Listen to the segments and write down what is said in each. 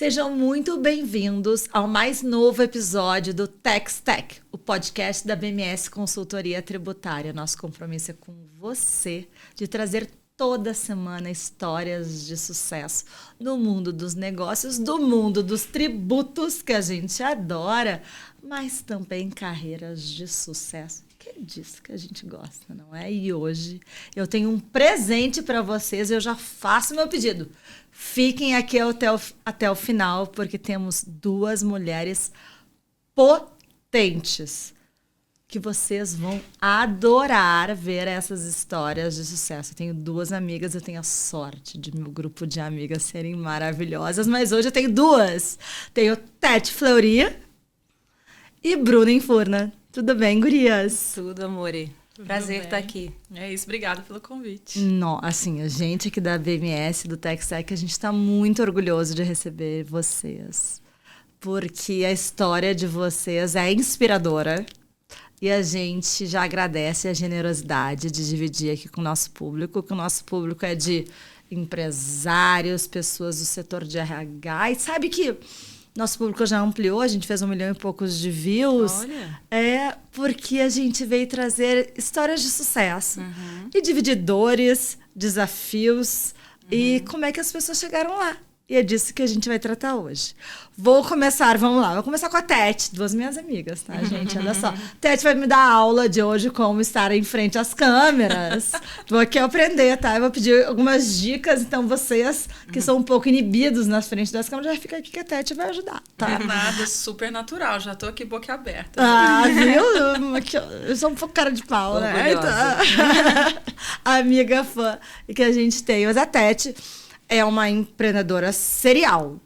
Sejam muito bem-vindos ao mais novo episódio do Tax Tech, o podcast da BMS Consultoria Tributária. Nosso compromisso é com você de trazer toda semana histórias de sucesso no mundo dos negócios, do mundo dos tributos, que a gente adora, mas também carreiras de sucesso, que é disso que a gente gosta, não é? E hoje eu tenho um presente para vocês, eu já faço meu pedido. Fiquem aqui até o final, porque temos duas mulheres potentes que vocês vão adorar ver essas histórias de sucesso. Eu tenho duas amigas, eu tenho a sorte de meu grupo de amigas serem maravilhosas, mas hoje eu tenho duas. Tenho Tete Fleury e Bruna Infurna. Tudo bem, gurias? Tudo, amore. Prazer estar aqui. É isso, obrigada pelo convite. Não, assim, a gente aqui da BMS, do TechSec, a gente está muito orgulhoso de receber vocês, porque a história de vocês é inspiradora e a gente já agradece a generosidade de dividir aqui com o nosso público, que o nosso público é de empresários, pessoas do setor de RH, e sabe que nosso público já ampliou, a gente fez 1 milhão e poucos de views. Olha. É porque a gente veio trazer histórias de sucesso. E dividir dores, desafios e como é que as pessoas chegaram lá. E é disso que a gente vai tratar hoje. Vamos lá. Vou começar com a Tete, duas minhas amigas, tá, gente? Olha só. Tete vai me dar aula de hoje como estar em frente às câmeras. Vou aqui aprender, tá? Eu vou pedir algumas dicas, então vocês que são um pouco inibidos na frente das câmeras, já fica aqui que a Tete vai ajudar, tá? Não é nada, super natural. Já tô aqui boca aberta. Ah, viu? Aqui, ó, eu sou um pouco cara de pau, né? Então, amiga fã que a gente tem. Mas a Tete é uma empreendedora serial.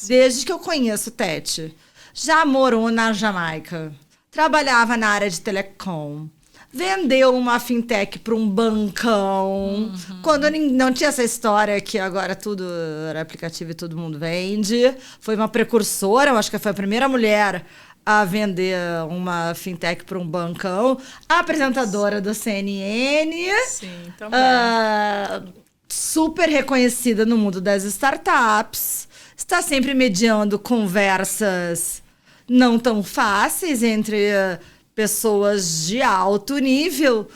Desde que eu conheço Tete. Já morou na Jamaica. Trabalhava na área de telecom. Vendeu uma fintech para um bancão. Quando não tinha essa história que agora tudo era aplicativo e todo mundo vende. Foi uma precursora, eu acho que foi a primeira mulher a vender uma fintech para um bancão. Apresentadora do CNN. Sim, também. Super reconhecida no mundo das startups, está sempre mediando conversas não tão fáceis entre pessoas de alto nível.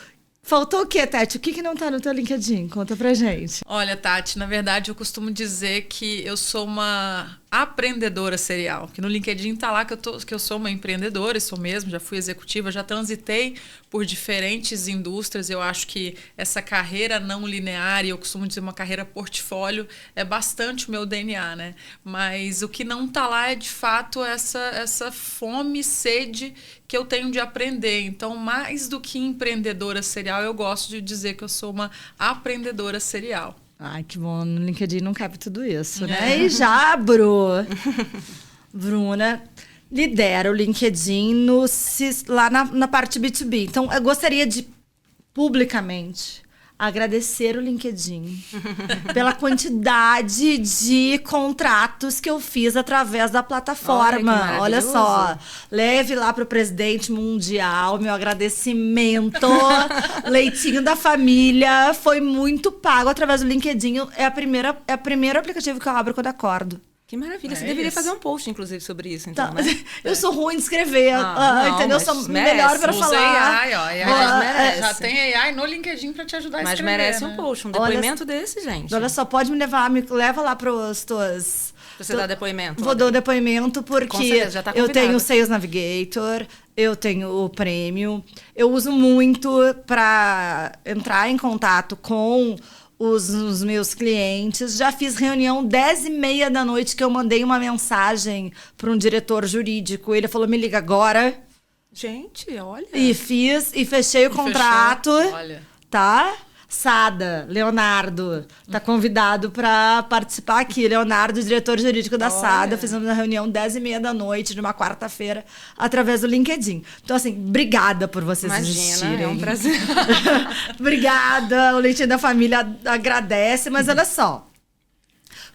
Faltou o quê, Tati? O que não tá no teu LinkedIn? Conta pra gente. Olha, Tati, na verdade eu costumo dizer que eu sou uma aprendedora serial, que no LinkedIn tá lá que eu sou uma empreendedora, sou mesmo, já fui executiva, já transitei por diferentes indústrias. Eu acho que essa carreira não linear, e eu costumo dizer uma carreira portfólio, é bastante o meu DNA, né? Mas o que não tá lá é, de fato, essa fome e sede que eu tenho de aprender. Então, mais do que empreendedora serial, eu gosto de dizer que eu sou uma aprendedora serial. Ai, que bom. No LinkedIn não cabe tudo isso, né? E já, Bruna lidera o LinkedIn lá na parte B2B. Então, eu gostaria de, publicamente, agradecer o LinkedIn pela quantidade de contratos que eu fiz através da plataforma. Olha só, leve lá para o presidente mundial meu agradecimento. Leitinho da família foi muito pago através do LinkedIn. É o primeiro aplicativo que eu abro quando acordo. Que maravilha. Você deveria fazer um post, inclusive, sobre isso, então, Tá, né? eu sou ruim de escrever, entendeu? Eu sou melhor para Usa falar. AI, ó. AI merece. já tem AI no LinkedIn para te ajudar a Mas escrever, merece né? um post, um depoimento desse, gente. Olha só, pode me leva lá para os tuas... Pra você dar depoimento. Vou dar um depoimento Com porque certeza, já tá eu convidada. tenho o Sales Navigator, eu tenho o Premium, eu uso muito para entrar em contato com os meus clientes. Já fiz reunião 10h30 da noite que eu mandei uma mensagem para um diretor jurídico. Ele falou, me liga agora. Gente, olha. E fechei o contrato. Fechou. Olha. Tá? Sada, Leonardo, tá convidado para participar aqui. Leonardo, diretor jurídico da Sada, fizemos uma reunião 10h30 da noite de uma quarta-feira através do LinkedIn. Então, assim, obrigada por vocês existirem. É um prazer. Obrigada, o Leitinho da Família agradece, mas olha só.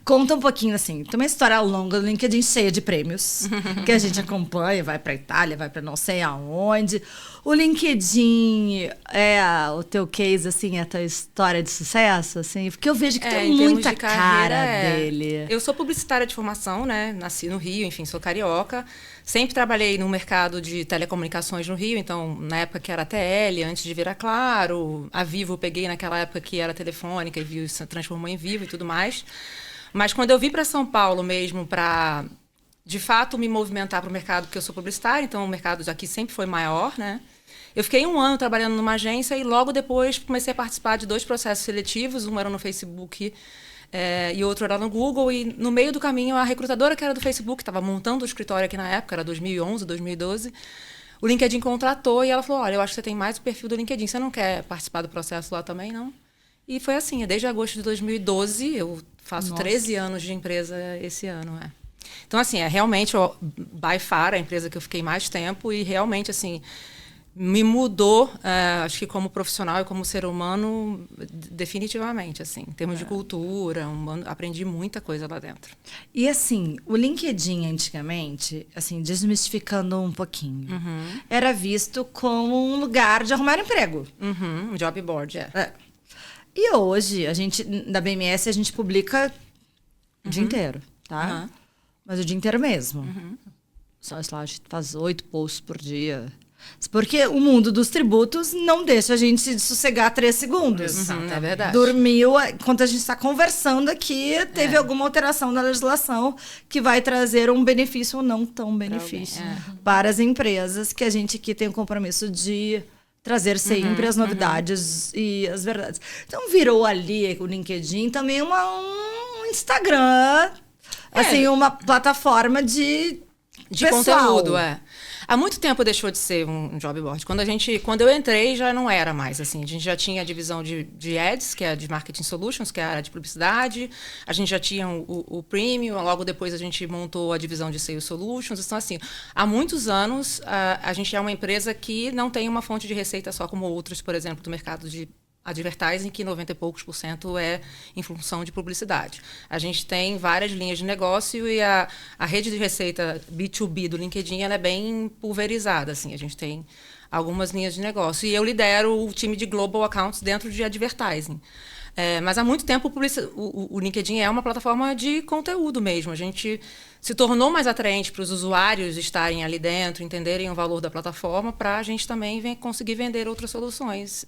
Conta um pouquinho, assim, tem uma história longa do LinkedIn cheia de prêmios, que a gente acompanha, vai pra Itália, vai pra não sei aonde. O LinkedIn é o teu case, assim, é a tua história de sucesso, assim? Porque eu vejo que tem em termos muita de carreira, cara dele. Eu sou publicitária de formação, né? Nasci no Rio, enfim, sou carioca. Sempre trabalhei no mercado de telecomunicações no Rio, então, na época que era TL, antes de virar Claro, a Vivo eu peguei naquela época que era telefônica e Vivo se transformou em Vivo e tudo mais. Mas quando eu vim para São Paulo mesmo para, de fato, me movimentar para o mercado, porque eu sou publicitária, então o mercado aqui sempre foi maior, né? Eu fiquei 1 ano trabalhando numa agência e logo depois comecei a participar de 2 processos seletivos, um era no Facebook e outro era no Google, e no meio do caminho a recrutadora que era do Facebook, estava montando o escritório aqui na época, era 2011, 2012, o LinkedIn contratou e ela falou, olha, eu acho que você tem mais o perfil do LinkedIn, você não quer participar do processo lá também, não? E foi assim, desde agosto de 2012, eu faço 13 anos de empresa esse ano, Então, assim, realmente, by far, a empresa que eu fiquei mais tempo e realmente, assim, me mudou, acho que como profissional e como ser humano, definitivamente, assim, em termos de cultura, aprendi muita coisa lá dentro. E assim, o LinkedIn antigamente, assim, desmistificando um pouquinho, era visto como um lugar de arrumar emprego. Um job board, E hoje, a gente, da BMS, a gente publica o dia inteiro, tá? Mas o dia inteiro mesmo. Só, sei lá, a gente faz 8 posts por dia. Porque o mundo dos tributos não deixa a gente se sossegar 3 segundos. É verdade. Dormiu, enquanto a gente está conversando aqui, teve alguma alteração na legislação que vai trazer um benefício ou não tão benefício para as empresas, que a gente aqui tem o compromisso de trazer sempre as novidades e as verdades. Então, virou ali o LinkedIn também um Instagram, assim, uma plataforma de pessoal. Conteúdo, Há muito tempo deixou de ser um job board. Quando eu entrei, já não era mais assim. A gente já tinha a divisão de ads, que é a de marketing solutions, que é a área de publicidade. A gente já tinha o premium. Logo depois a gente montou a divisão de sales solutions. Então, assim, há muitos anos a gente é uma empresa que não tem uma fonte de receita só como outros, por exemplo, do mercado de advertising, que 90 e poucos % é em função de publicidade. A gente tem várias linhas de negócio e a rede de receita B2B do LinkedIn ela é bem pulverizada. Assim. A gente tem algumas linhas de negócio. E eu lidero o time de Global Accounts dentro de advertising. Mas há muito tempo o LinkedIn é uma plataforma de conteúdo mesmo. A gente se tornou mais atraente para os usuários estarem ali dentro, entenderem o valor da plataforma, para a gente também conseguir vender outras soluções,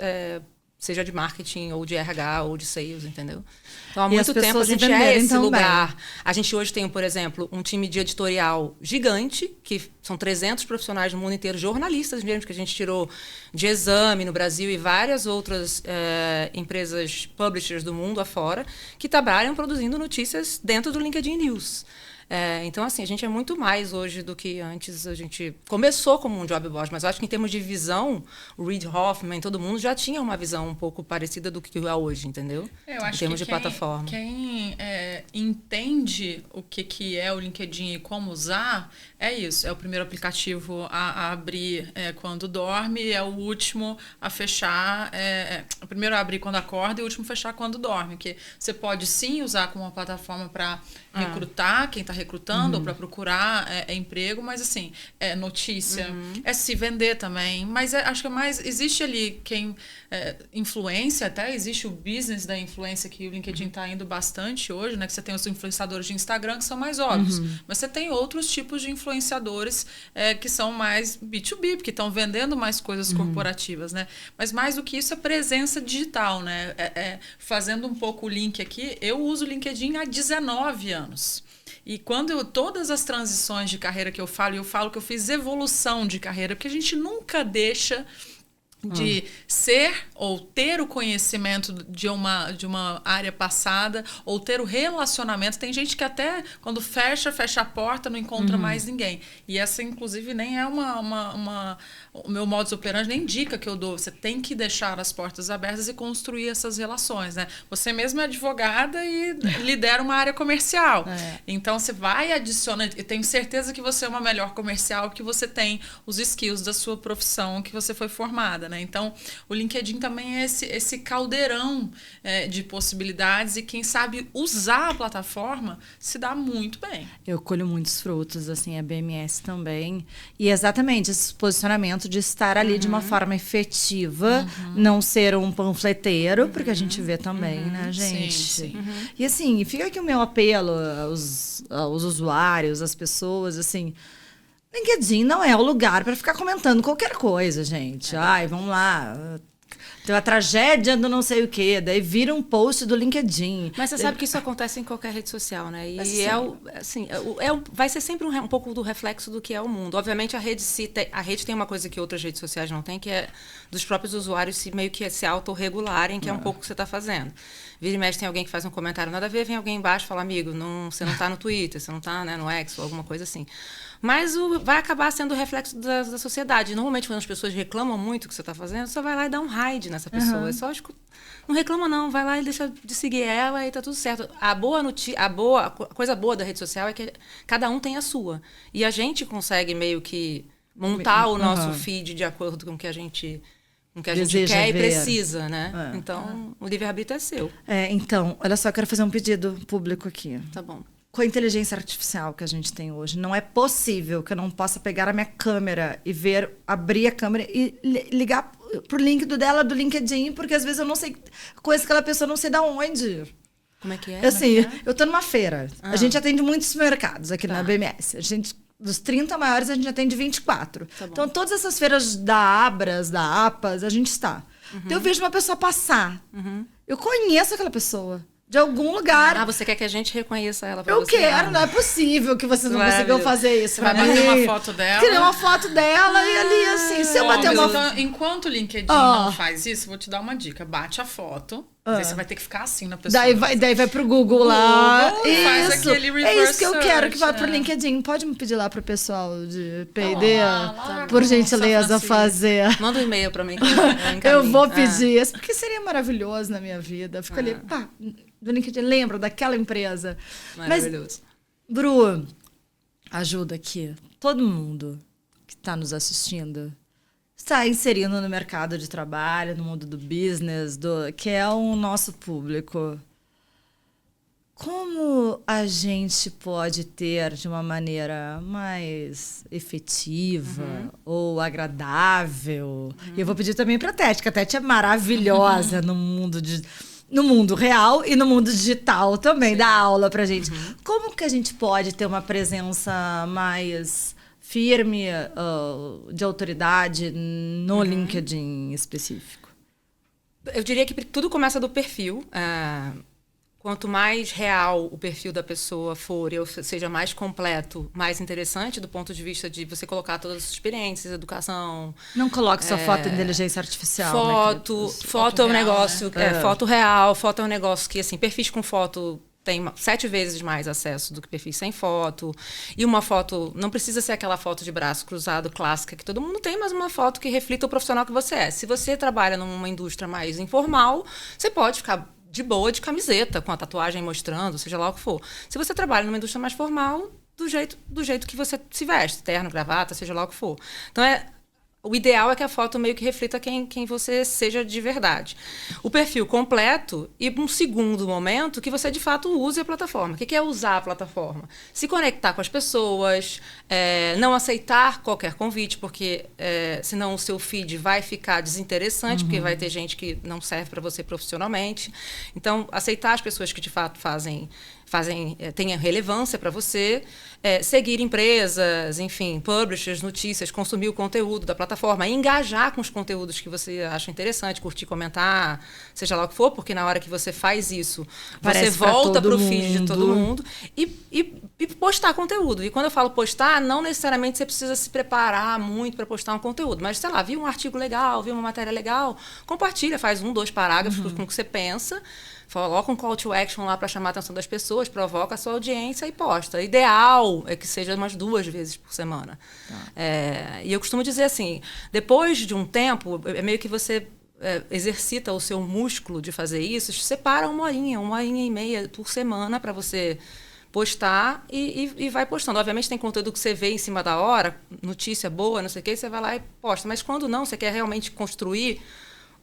seja de marketing, ou de RH, ou de sales, entendeu? Então, há muito tempo a gente é esse lugar. A gente hoje tem, por exemplo, um time de editorial gigante, que são 300 profissionais do mundo inteiro, jornalistas mesmo, que a gente tirou de exame no Brasil e várias outras empresas publishers do mundo afora, que trabalham produzindo notícias dentro do LinkedIn News. Então, assim, a gente é muito mais hoje do que antes. A gente começou como um job board, mas eu acho que em termos de visão, o Reid Hoffman, todo mundo já tinha uma visão um pouco parecida do que é hoje, entendeu? Eu acho em termos que de plataforma. Quem entende o que é o LinkedIn e como usar, é isso. É o primeiro aplicativo a abrir quando dorme, é o último a fechar. O primeiro a abrir quando acorda e o último a fechar quando dorme. Que você pode sim usar como uma plataforma para recrutar quem está recrutando ou para procurar emprego, mas assim, notícia, se vender também. Mas acho que existe ali influência, até existe o business da influência que o LinkedIn está indo bastante hoje, né? Que você tem os influenciadores de Instagram que são mais óbvios, mas você tem outros tipos de influenciadores que são mais B2B, porque estão vendendo mais coisas corporativas, né? Mas mais do que isso, a presença digital, né? Fazendo um pouco o link aqui, eu uso o LinkedIn há 19 anos. E quando todas as transições de carreira que eu falo que eu fiz evolução de carreira, porque a gente nunca deixa de ser ou ter o conhecimento de uma área passada ou ter o relacionamento. Tem gente que até quando fecha a porta não encontra mais ninguém. E essa, inclusive, nem é o meu modus operandi nem indica que eu dou. Você tem que deixar as portas abertas e construir essas relações, né? Você mesma é advogada e lidera uma área comercial. Então, você vai adicionar... Eu tenho certeza que você é uma melhor comercial, que você tem os skills da sua profissão, que você foi formada, né? Então, o LinkedIn também é esse caldeirão de possibilidades, e quem sabe usar a plataforma se dá muito bem. Eu colho muitos frutos, assim, a BMS também. E exatamente esse posicionamento de estar ali de uma forma efetiva, não ser um panfleteiro, porque a gente vê também, né, gente? Sim. E assim, fica aqui o meu apelo aos usuários, às pessoas, assim... LinkedIn não é o lugar para ficar comentando qualquer coisa, gente. Ai, vamos lá... Tem uma tragédia do não sei o quê, daí vira um post do LinkedIn. Mas você sabe que isso acontece em qualquer rede social, né? E vai ser sempre um pouco do reflexo do que é o mundo. Obviamente, a rede tem uma coisa que outras redes sociais não têm, que é dos próprios usuários meio que se autorregularem, que é um pouco o que você está fazendo. Vira e mexe, tem alguém que faz um comentário nada a ver, vem alguém embaixo e fala, amigo, você não está no Twitter, você não está, né, no X ou alguma coisa assim. Mas vai acabar sendo o reflexo da sociedade. Normalmente, quando as pessoas reclamam muito do que você está fazendo, você vai lá e dá um raid nessa pessoa. É só não reclama, não. Vai lá e deixa de seguir ela e tá tudo certo. A coisa boa da rede social é que cada um tem a sua. E a gente consegue meio que montar o nosso feed de acordo com o que a gente quer e precisa, né? Então, o livre-arbítrio é seu. Então, olha só, eu quero fazer um pedido público aqui. Tá bom. Com a inteligência artificial que a gente tem hoje, não é possível que eu não possa pegar a minha câmera e abrir a câmera e ligar pro link dela do LinkedIn, porque às vezes eu não sei coisa que aquela pessoa não sei de onde. Como é que é? Assim, eu tô numa feira. A gente atende muitos mercados aqui na BMS. Dos 30 maiores, a gente atende 24. Tá, então, todas essas feiras da Abras, da APAS, a gente está. Então, eu vejo uma pessoa passar. Eu conheço aquela pessoa. De algum lugar. Você quer que a gente reconheça ela pra você? Eu quero, não é possível que vocês não consigam fazer isso. Vai bater uma foto dela. Criar uma foto dela e ali, assim, se eu bater uma foto... Enquanto o LinkedIn não faz isso, vou te dar uma dica. Bate a foto, aí você vai ter que ficar assim na pessoa. Daí vai pro Google lá. Faz aquele reverse é isso que eu quero, que vá pro search, LinkedIn. Pode me pedir lá pro pessoal de P&D, por gentileza, fazer. Manda um e-mail pra mim. Eu vou pedir isso, porque seria maravilhoso na minha vida. Fico ali, pá... do LinkedIn, lembro daquela empresa. Maravilhoso. Mas, Bru, ajuda aqui. Todo mundo que está nos assistindo está inserindo no mercado de trabalho, no mundo do business, que é o nosso público. Como a gente pode ter, de uma maneira mais efetiva ou agradável? E eu vou pedir também para a Tete, que a Tete é maravilhosa no mundo real e no mundo digital também, dá aula pra gente. Como que a gente pode ter uma presença mais firme de autoridade no LinkedIn específico? Eu diria que tudo começa do perfil. Quanto mais real o perfil da pessoa for, ou seja, mais completo, mais interessante do ponto de vista de você colocar todas as suas experiências, educação... Não coloque sua foto em inteligência artificial. Foto é um negócio... Né? Foto real, foto é um negócio que, assim, perfis com foto tem 7 vezes mais acesso do que perfis sem foto. E uma foto... Não precisa ser aquela foto de braço cruzado clássica que todo mundo tem, mas uma foto que reflita o profissional que você é. Se você trabalha numa indústria mais informal, você pode ficar de boa, de camiseta, com a tatuagem mostrando, seja lá o que for. Se você trabalha numa indústria mais formal, do jeito que você se veste, terno, gravata, seja lá o que for. Então, o ideal é que a foto meio que reflita quem você seja de verdade. O perfil completo e um segundo momento que você, de fato, use a plataforma. O que é usar a plataforma? Se conectar com as pessoas, não aceitar qualquer convite, porque senão o seu feed vai ficar desinteressante, porque vai ter gente que não serve para você profissionalmente. Então, aceitar as pessoas que, de fato, tenham relevância para você, seguir empresas, enfim, publishers, notícias, consumir o conteúdo da plataforma, engajar com os conteúdos que você acha interessante, curtir, comentar, seja lá o que for, porque na hora que você faz isso, você volta para o feed de todo mundo. E e postar conteúdo. E quando eu falo postar, não necessariamente você precisa se preparar muito para postar um conteúdo. Mas, sei lá, viu um artigo legal, viu uma matéria legal, compartilha, faz 1, 2 parágrafos com o que você pensa, coloca um call to action lá para chamar a atenção das pessoas, provoca a sua audiência e posta. Ideal é que seja umas 2 vezes por semana. E eu costumo dizer assim, depois de um tempo, é meio que você exercita o seu músculo de fazer isso, separa 1 horinha e meia por semana para você postar e vai postando. Obviamente tem conteúdo que você vê em cima da hora, notícia boa, não sei o que, você vai lá e posta. Mas quando não, você quer realmente construir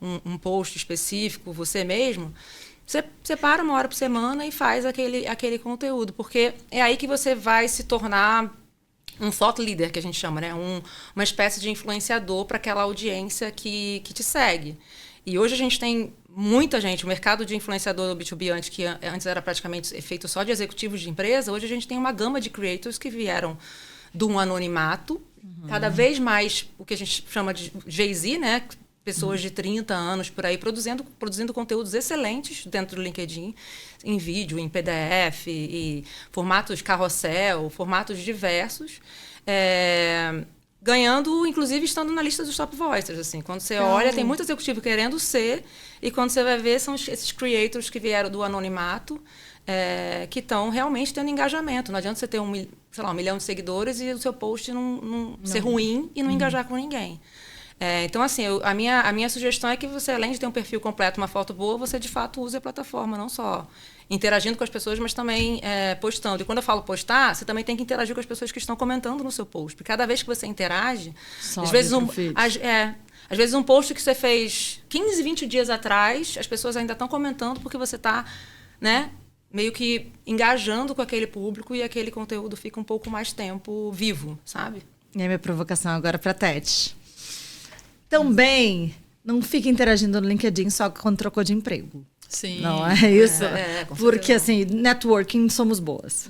um post específico, você mesmo, você separa 1 hora por semana e faz aquele conteúdo. Porque é aí que você vai se tornar um thought leader, que a gente chama, né? Uma espécie de influenciador para aquela audiência que te segue. E hoje a gente tem muita gente, o mercado de influenciador do B2B, antes era praticamente feito só de executivos de empresa, hoje a gente tem uma gama de creators que vieram de um anonimato, cada vez mais o que a gente chama de Jay-Z, né? Pessoas de 30 anos por aí produzindo conteúdos excelentes dentro do LinkedIn, em vídeo, em PDF, e formatos carrossel, formatos diversos, ganhando, inclusive, estando na lista dos top voices. Assim. Quando você olha, tem muito executivo querendo ser, e quando você vai ver, são esses creators que vieram do anonimato, que estão realmente tendo engajamento. Não adianta você ter 1 milhão de seguidores e o seu post não ser ruim e não engajar com ninguém. Então, assim, a minha sugestão é que você, além de ter um perfil completo, uma foto boa, você, de fato, use a plataforma, não só interagindo com as pessoas, mas também postando. E quando eu falo postar, você também tem que interagir com as pessoas que estão comentando no seu post. Porque cada vez que você interage, às vezes um post que você fez 15, 20 dias atrás, as pessoas ainda estão comentando porque você está, né, meio que engajando com aquele público e aquele conteúdo fica um pouco mais tempo vivo, sabe? E a minha provocação agora para a Tete. Também não fica interagindo no LinkedIn só quando trocou de emprego. Sim. Não é isso? Porque, certeza. Assim, networking somos boas.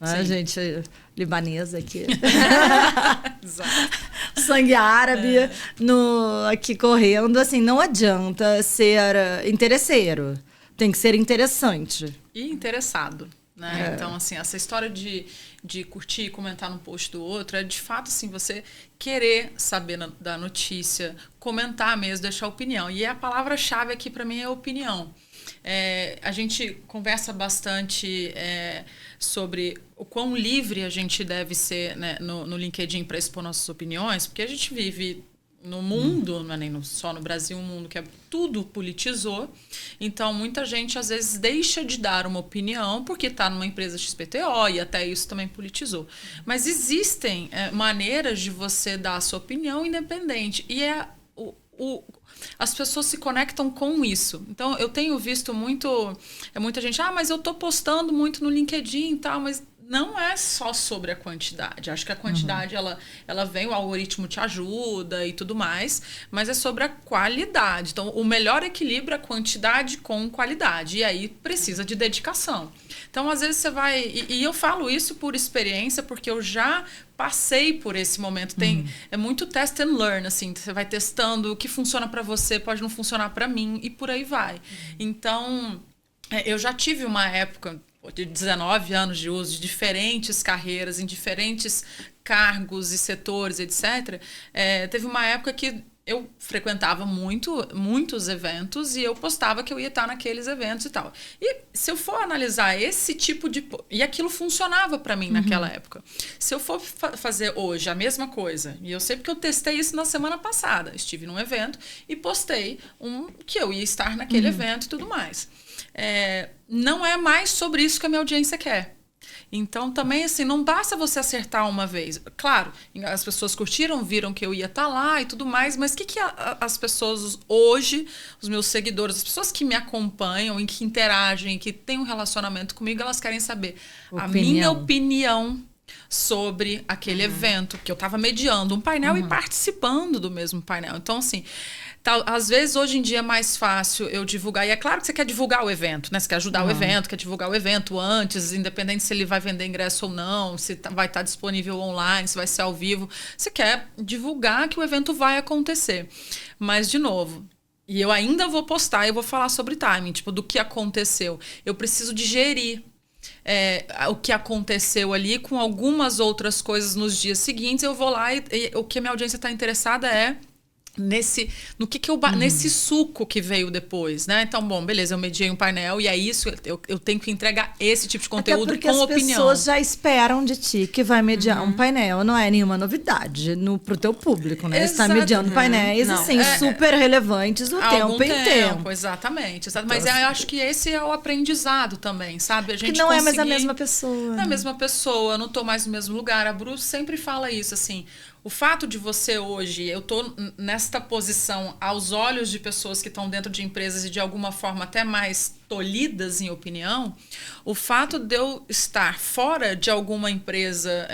A gente libanesa aqui. Sangue árabe aqui correndo. Assim, não adianta ser interesseiro. Tem que ser interessante. E interessado. Né? Então, assim, essa história de curtir e comentar num post do outro é, de fato, assim, você querer saber da notícia, comentar mesmo, deixar opinião. E a palavra-chave aqui, para mim, é opinião. A gente conversa bastante sobre o quão livre a gente deve ser, né, no LinkedIn para expor nossas opiniões, porque a gente vive no mundo, não é nem só no Brasil, um mundo que tudo politizou. Então, muita gente, às vezes, deixa de dar uma opinião porque está numa empresa XPTO e até isso também politizou. Mas existem maneiras de você dar a sua opinião independente. E as pessoas se conectam com isso. Então, eu tenho visto muita gente, mas eu estou postando muito no LinkedIn e tal, mas não é só sobre a quantidade. Acho que a quantidade, ela vem, o algoritmo te ajuda e tudo mais, mas é sobre a qualidade. Então, o melhor equilíbrio é quantidade com qualidade. E aí, precisa de dedicação. Então, às vezes, você vai... E eu falo isso por experiência, porque eu já passei por esse momento. É muito test and learn, assim. Você vai testando o que funciona para você, pode não funcionar para mim, e por aí vai. Então, eu já tive uma época de 19 anos de uso, de diferentes carreiras, em diferentes cargos e setores, etc. Teve uma época que eu frequentava muitos eventos e eu postava que eu ia estar naqueles eventos e tal. E se eu for analisar esse tipo de... E aquilo funcionava para mim naquela época. Se eu for fazer hoje a mesma coisa, e eu sei porque eu testei isso na semana passada, estive num evento e postei que eu ia estar naquele evento e tudo mais. Não é mais sobre isso que a minha audiência quer. Então, também, assim, não basta você acertar uma vez. Claro, as pessoas curtiram, viram que eu ia estar lá e tudo mais, mas o que as pessoas hoje, os meus seguidores, as pessoas que me acompanham e que interagem, que têm um relacionamento comigo, elas querem saber a minha opinião sobre aquele evento, que eu estava mediando um painel e participando do mesmo painel. Então, assim... Às vezes, hoje em dia, é mais fácil eu divulgar. E é claro que você quer divulgar o evento, né? Você quer ajudar o evento, quer divulgar o evento antes, independente se ele vai vender ingresso ou não, se vai estar disponível online, se vai ser ao vivo. Você quer divulgar que o evento vai acontecer. Mas, de novo, e eu ainda vou postar, eu vou falar sobre timing, tipo, do que aconteceu. Eu preciso digerir o que aconteceu ali com algumas outras coisas nos dias seguintes. Eu vou lá e o que a minha audiência está interessada é nesse suco que veio depois, né? Então, bom, beleza, eu mediei um painel e é isso, eu tenho que entregar esse tipo de conteúdo com opinião. Porque as pessoas já esperam de ti que vai mediar um painel, não é nenhuma novidade pro teu público, né? Você está mediando painéis, assim, super relevantes o tempo inteiro. Exatamente. Mas eu acho que esse é o aprendizado também, sabe? A gente que não é mais a mesma pessoa. Não é a mesma pessoa, não tô mais no mesmo lugar. A Bru sempre fala isso, assim, o fato de você hoje, eu tô nesta posição aos olhos de pessoas que estão dentro de empresas e de alguma forma até mais tolhidas em opinião, o fato de eu estar fora de alguma empresa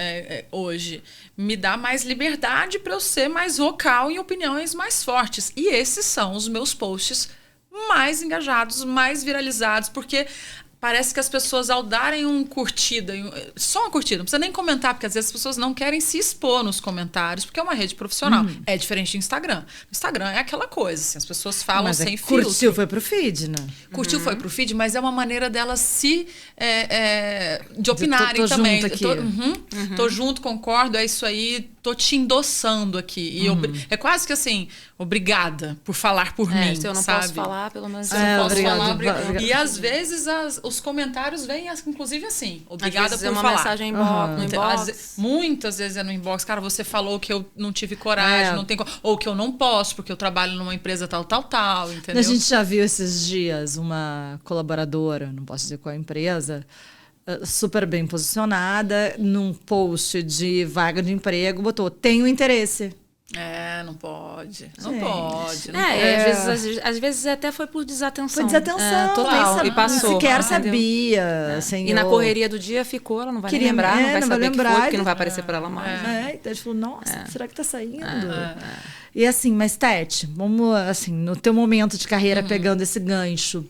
hoje me dá mais liberdade para eu ser mais vocal em opiniões mais fortes. E esses são os meus posts mais engajados, mais viralizados, porque parece que as pessoas, ao darem um curtida, só uma curtida, não precisa nem comentar, porque às vezes as pessoas não querem se expor nos comentários, porque é uma rede profissional. É diferente do Instagram. O Instagram é aquela coisa, assim, as pessoas falam sem filtro. Curtiu, foi pro feed, né? Curtiu, foi pro feed, mas é uma maneira delas de opinarem tô também. Junto aqui. Tô junto, concordo, é isso aí, tô te endossando aqui. E é quase que assim, obrigada por falar por mim, se eu não sabe? posso falar, pelo menos Se eu não posso falar, obrigada. E às vezes os comentários vêm, inclusive assim, obrigada por é uma falar. mensagem no inbox. Muitas vezes é no inbox, cara, você falou que eu não tive coragem, ou que eu não posso, porque eu trabalho numa empresa tal, entendeu? A gente já viu esses dias uma colaboradora, não posso dizer qual empresa, super bem posicionada, num post de vaga de emprego, botou, tenho interesse. Não pode. Não Gente. pode. Às vezes até foi por desatenção. Foi desatenção. Total. E passou. Sequer sabia. Assim, e na correria do dia ficou, ela não vai lembrar, não vai saber o que foi, porque não vai aparecer para ela mais. Então a gente falou, nossa, será que tá saindo? E assim, mas Tete, vamos, assim, no teu momento de carreira, pegando esse gancho,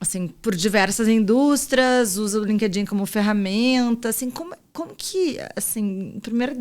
assim, por diversas indústrias, usa o LinkedIn como ferramenta, assim, como que, assim, primeiro,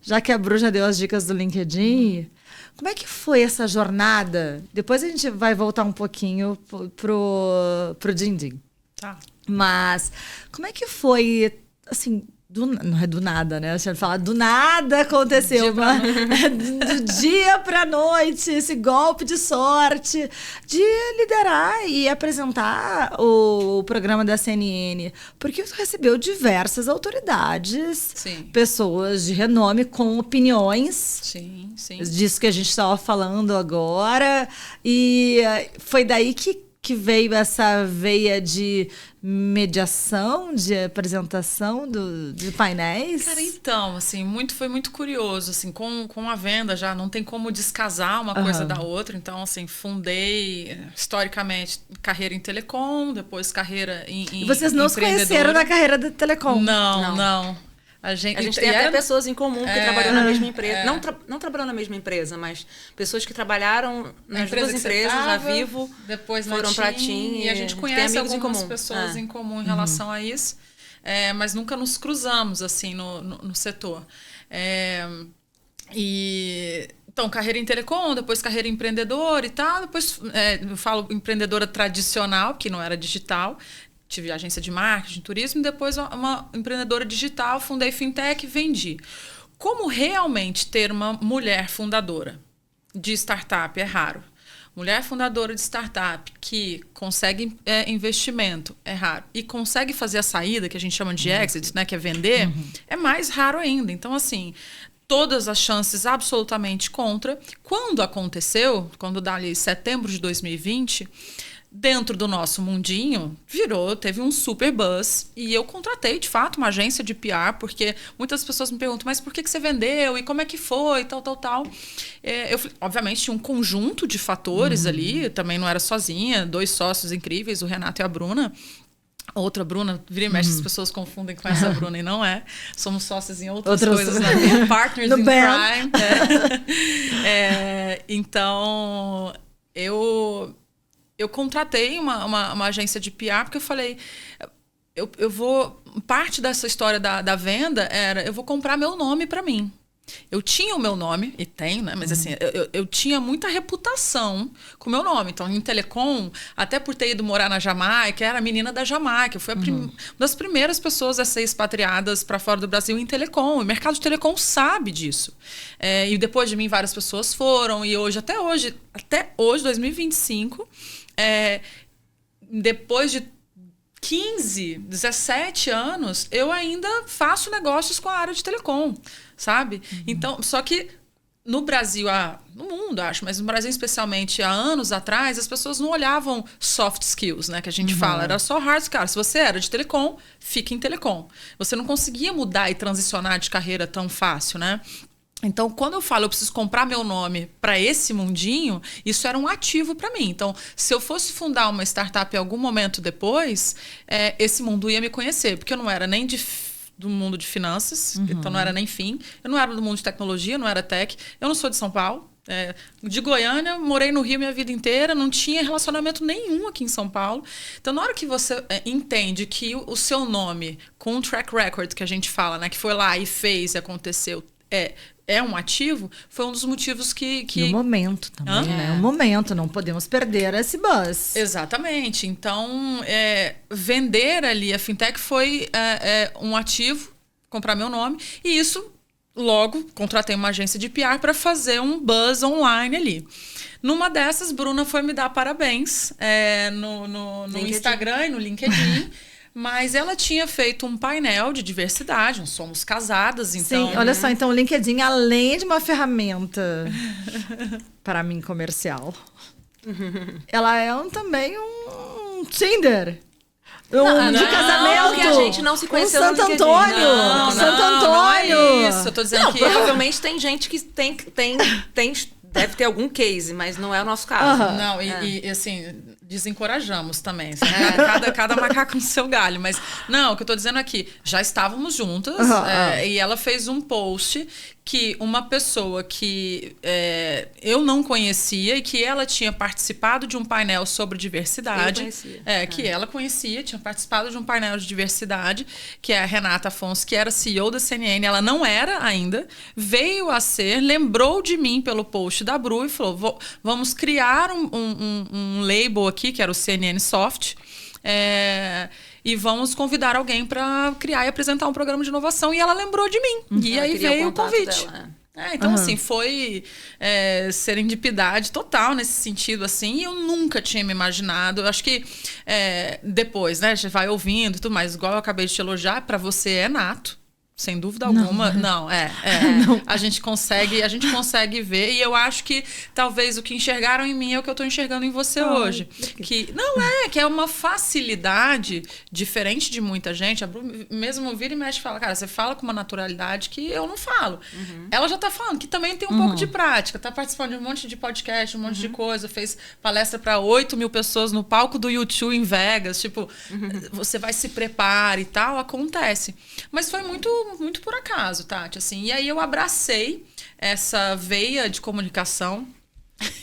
já que a Bru já deu as dicas do LinkedIn, como é que foi essa jornada? Depois a gente vai voltar um pouquinho pro DinDin. Tá. Mas como é que foi, assim, não é do nada, né? A gente fala, do nada aconteceu do dia pra noite, esse golpe de sorte de liderar e apresentar o programa da CNN. Porque você recebeu diversas autoridades, pessoas de renome com opiniões. Sim. Disso que a gente estava falando agora. E foi daí que veio essa veia de mediação, de apresentação de painéis? Cara, então, assim, foi muito curioso, assim, com a venda já não tem como descasar uma coisa da outra, então, assim, fundei, historicamente, carreira em telecom, depois carreira em E vocês não se conheceram na carreira de telecom? Não. A gente tem até pessoas em comum que trabalham na mesma empresa. Não trabalham na mesma empresa, mas pessoas que trabalharam nas duas empresas, a Vivo, depois foram para TIM. E a gente conhece algumas pessoas em comum em relação a isso, mas nunca nos cruzamos assim no setor. Então, carreira em telecom, depois carreira empreendedora e tal. Depois eu falo empreendedora tradicional, que não era digital. Tive agência de marketing, turismo, e depois uma empreendedora digital, fundei fintech e vendi. Como realmente ter uma mulher fundadora de startup é raro. Mulher fundadora de startup que consegue investimento é raro. E consegue fazer a saída, que a gente chama de exit, né, que é vender, é mais raro ainda. Então, assim, todas as chances absolutamente contra. Quando aconteceu, quando dá ali setembro de 2020... dentro do nosso mundinho, teve um super buzz. E eu contratei, de fato, uma agência de PR, porque muitas pessoas me perguntam, mas por que você vendeu? E como é que foi? Tal. Eu, obviamente, tinha um conjunto de fatores ali. Também não era sozinha. 2 sócios incríveis, o Renato e a Bruna. Outra Bruna, vira e mexe, as pessoas confundem com essa Bruna e não é. Somos sócios em outras coisas na vida. Partners in crime. Então, eu contratei uma agência de PR porque eu falei, eu vou... Parte dessa história da venda era, eu vou comprar meu nome para mim. Eu tinha o meu nome, e tenho, né? Mas assim, eu tinha muita reputação com o meu nome. Então, em telecom, até por ter ido morar na Jamaica, era a menina da Jamaica. Eu fui uma das primeiras pessoas a ser expatriadas para fora do Brasil em telecom. O mercado de telecom sabe disso. E depois de mim, várias pessoas foram. E hoje, até hoje, 2025, depois de 15, 17 anos, eu ainda faço negócios com a área de telecom, sabe? Então, só que no Brasil, no mundo, acho, mas no Brasil especialmente, há anos atrás, as pessoas não olhavam soft skills, né? Que a gente fala, era só hard skills. Se você era de telecom, fica em telecom. Você não conseguia mudar e transicionar de carreira tão fácil, né? Então, quando eu falo eu preciso comprar meu nome para esse mundinho, isso era um ativo para mim. Então, se eu fosse fundar uma startup em algum momento depois, esse mundo ia me conhecer, porque eu não era nem do mundo de finanças, então não era nem fim. Eu não era do mundo de tecnologia, não era tech. Eu não sou de São Paulo. De Goiânia, morei no Rio minha vida inteira, não tinha relacionamento nenhum aqui em São Paulo. Então, na hora que você entende que o seu nome, com um track record que a gente fala, né, que foi lá e fez e aconteceu, é um ativo, foi um dos motivos que... E o momento também, né? O momento, não podemos perder esse buzz. Exatamente. Então, vender ali a fintech foi um ativo, comprar meu nome, e isso, logo, contratei uma agência de PR para fazer um buzz online ali. Numa dessas, Bruna foi me dar parabéns no Instagram e no LinkedIn. Mas ela tinha feito um painel de diversidade, nós somos casadas, então... Sim, olha só, então o LinkedIn, além de uma ferramenta, para mim, comercial, ela é também um Tinder. De casamento. Que a gente não se conheceu Santo Antônio. Santo Antônio. Não é isso. Eu tô dizendo que... Provavelmente tem gente que deve ter algum case, mas não é o nosso caso. Não, e assim, desencorajamos também. Assim, cada macaco no seu galho. Mas, não, o que eu tô dizendo aqui, já estávamos juntas e ela fez um post que uma pessoa que eu não conhecia e que ela tinha participado de um painel sobre diversidade. Que ela conhecia, tinha participado de um painel de diversidade, que é a Renata Afonso, que era CEO da CNN. Ela não era ainda, veio a ser, lembrou de mim pelo post da Bru e falou, vamos criar um label aqui, que era o CNN Soft, e vamos convidar alguém para criar e apresentar um programa de inovação. E ela lembrou de mim. E aí veio o convite. Dela, então, assim, foi serendipidade total nesse sentido, assim. E eu nunca tinha me imaginado. Eu acho que depois, né, a gente vai ouvindo e tudo mais. Igual eu acabei de te elogiar, para você é nato. Sem dúvida alguma. Não. A gente consegue ver. E eu acho que talvez o que enxergaram em mim é o que eu estou enxergando em você hoje. Que é uma facilidade diferente de muita gente. A Bru mesmo vira e mexe e fala, cara, você fala com uma naturalidade que eu não falo. Ela já está falando que também tem um pouco de prática. Está participando de um monte de podcast, um monte de coisa. Fez palestra para 8.000 pessoas no palco do YouTube em Vegas. Tipo, você vai se preparar e tal. Acontece. Mas foi muito por acaso, Tati, assim. E aí eu abracei essa veia de comunicação.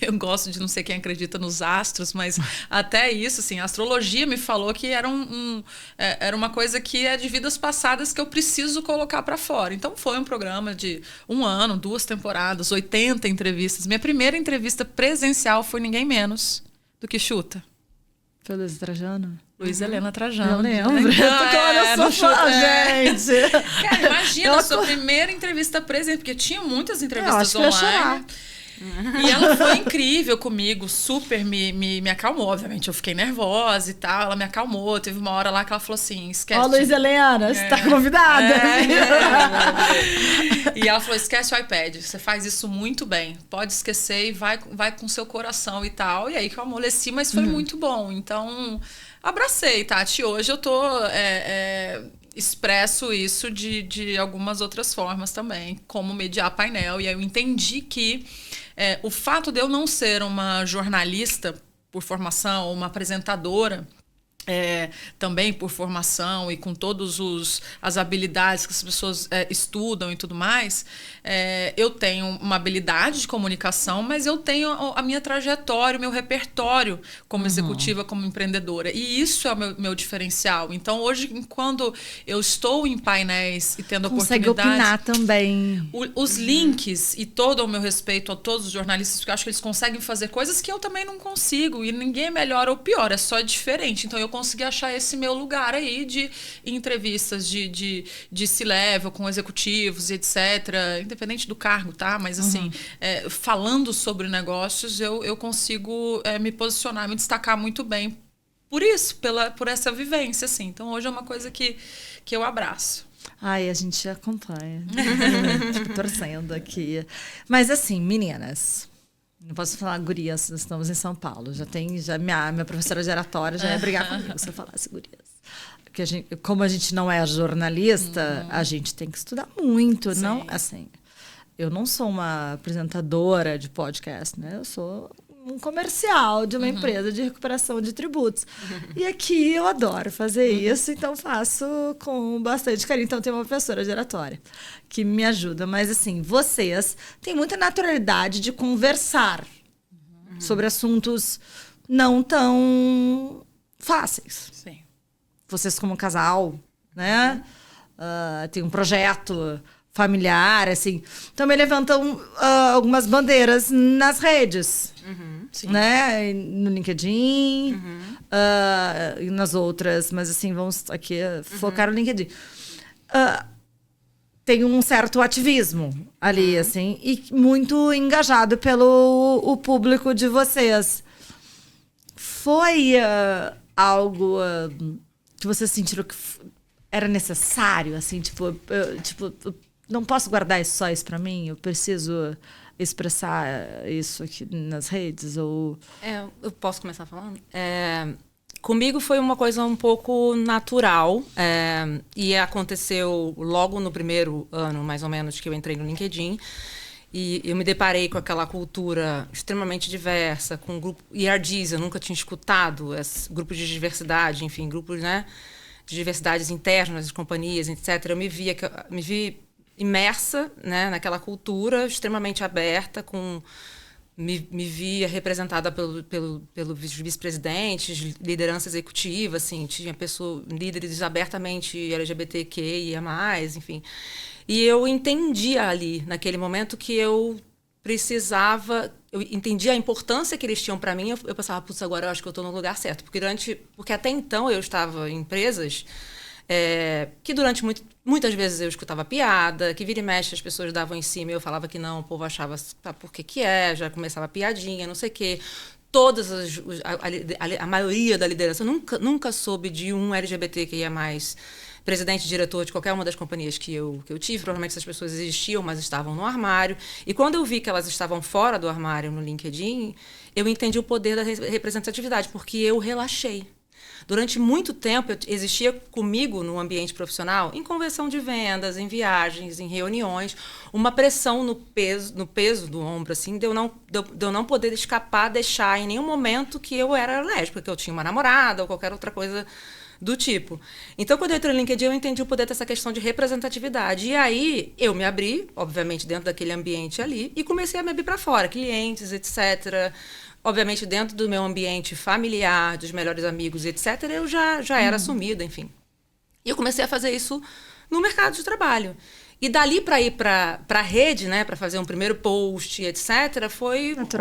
Eu gosto de não sei quem acredita nos astros, mas até isso, assim, a astrologia me falou que era uma coisa que é de vidas passadas que eu preciso colocar para fora. Então foi um programa de 1 ano, 2 temporadas, 80 entrevistas. Minha primeira entrevista presencial foi ninguém menos do que chuta. Foi Luiz Trajano? Luiz Helena Trajano. Eu lembro. Eu sou fã, gente. Cara, imagina a sua primeira entrevista presencial, porque tinha muitas entrevistas online. Eu chorar. E ela foi incrível comigo, super me acalmou, obviamente. Eu fiquei nervosa e tal, ela me acalmou. Teve uma hora lá que ela falou assim, esquece. Luiz Helena, você tá convidada. E ela falou, esquece o iPad, você faz isso muito bem. Pode esquecer e vai com seu coração e tal. E aí que eu amoleci, mas foi muito bom. Então, abracei, Tati. Hoje eu tô... expresso isso de algumas outras formas também, como mediar painel. E aí eu entendi que o fato de eu não ser uma jornalista por formação, uma apresentadora, também por formação e com todas as habilidades que as pessoas estudam e tudo mais, eu tenho uma habilidade de comunicação, mas eu tenho a minha trajetória, o meu repertório como executiva, como empreendedora. E isso é o meu diferencial. Então, hoje, quando eu estou em painéis e tendo Consegue oportunidade... opinar também. Os links e todo o meu respeito a todos os jornalistas, porque eu acho que eles conseguem fazer coisas que eu também não consigo. E ninguém é melhor ou pior, é só diferente. Então, eu consegui achar esse meu lugar aí de entrevistas de C-level com executivos e etc. Independente do cargo, tá? Mas assim, falando sobre negócios, eu consigo me posicionar, me destacar muito bem por isso, por essa vivência, assim. Então, hoje é uma coisa que eu abraço. Ai, a gente acompanha. Tipo, torcendo aqui. Mas assim, meninas... Não posso falar gurias, nós estamos em São Paulo. Minha professora de oratória já ia brigar comigo se eu falasse gurias. Porque como a gente não é jornalista, a gente tem que estudar muito. Não, assim, eu não sou uma apresentadora de podcast, né? Eu sou um comercial de uma empresa de recuperação de tributos. E aqui eu adoro fazer isso, então faço com bastante carinho. Então, tem uma professora de oratória que me ajuda. Mas, assim, vocês têm muita naturalidade de conversar sobre assuntos não tão fáceis. Sim. Vocês, como casal, né? Tem um projeto familiar, assim. Também levantam algumas bandeiras nas redes. Né? No LinkedIn e nas outras, mas assim, vamos aqui focar no LinkedIn. Tem um certo ativismo ali, assim, e muito engajado pelo o público de vocês. Foi algo que vocês sentiram que era necessário, assim, tipo, não posso guardar só isso pra mim, eu preciso expressar isso aqui nas redes? Ou... eu posso começar falando? Comigo foi uma coisa um pouco natural, e aconteceu logo no primeiro ano, mais ou menos, que eu entrei no LinkedIn, e eu me deparei com aquela cultura extremamente diversa, com um grupo IRDs, eu nunca tinha escutado, grupos de diversidade, enfim, grupos, né, de diversidades internas das companhias, etc. Eu me vi imersa, né, naquela cultura extremamente aberta, me via representada pelo vice-presidentes, liderança executiva, assim, tinha líderes abertamente LGBTQIA+, enfim. E eu entendia ali, naquele momento, que eu entendia a importância que eles tinham para mim, eu pensava, putz, agora eu acho que eu estou no lugar certo. Porque até então eu estava em empresas que durante muitas vezes eu escutava piada, que vira e mexe as pessoas davam em cima e eu falava que não, o povo achava, por que já começava piadinha, não sei o quê. A maioria da liderança, nunca soube de um LGBT que ia mais presidente e diretor de qualquer uma das companhias que eu tive. Provavelmente essas pessoas existiam, mas estavam no armário. E quando eu vi que elas estavam fora do armário no LinkedIn, eu entendi o poder da representatividade, porque eu relaxei. Durante muito tempo, existia comigo no ambiente profissional, em conversão de vendas, em viagens, em reuniões, uma pressão no peso do ombro, assim, de eu não poder deixar em nenhum momento que eu era lésbica, que eu tinha uma namorada ou qualquer outra coisa do tipo. Então, quando eu entrei no LinkedIn, eu entendi o poder dessa questão de representatividade. E aí, eu me abri, obviamente, dentro daquele ambiente ali, e comecei a me abrir para fora, clientes, etc., obviamente, dentro do meu ambiente familiar, dos melhores amigos, etc., eu já era assumida, enfim. E eu comecei a fazer isso no mercado de trabalho. E dali para ir para a rede, né, para fazer um primeiro post, etc.,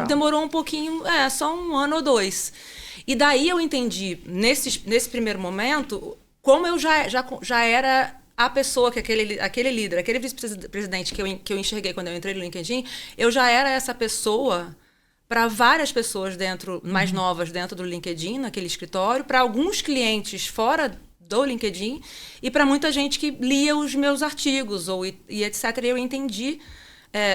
demorou um pouquinho, só um ano ou dois. E daí eu entendi, nesse primeiro momento, como eu já era a pessoa que aquele líder, aquele vice-presidente que eu enxerguei quando eu entrei no LinkedIn, eu já era essa pessoa para várias pessoas mais novas dentro do LinkedIn, naquele escritório, para alguns clientes fora do LinkedIn e para muita gente que lia os meus artigos e etc. E eu entendi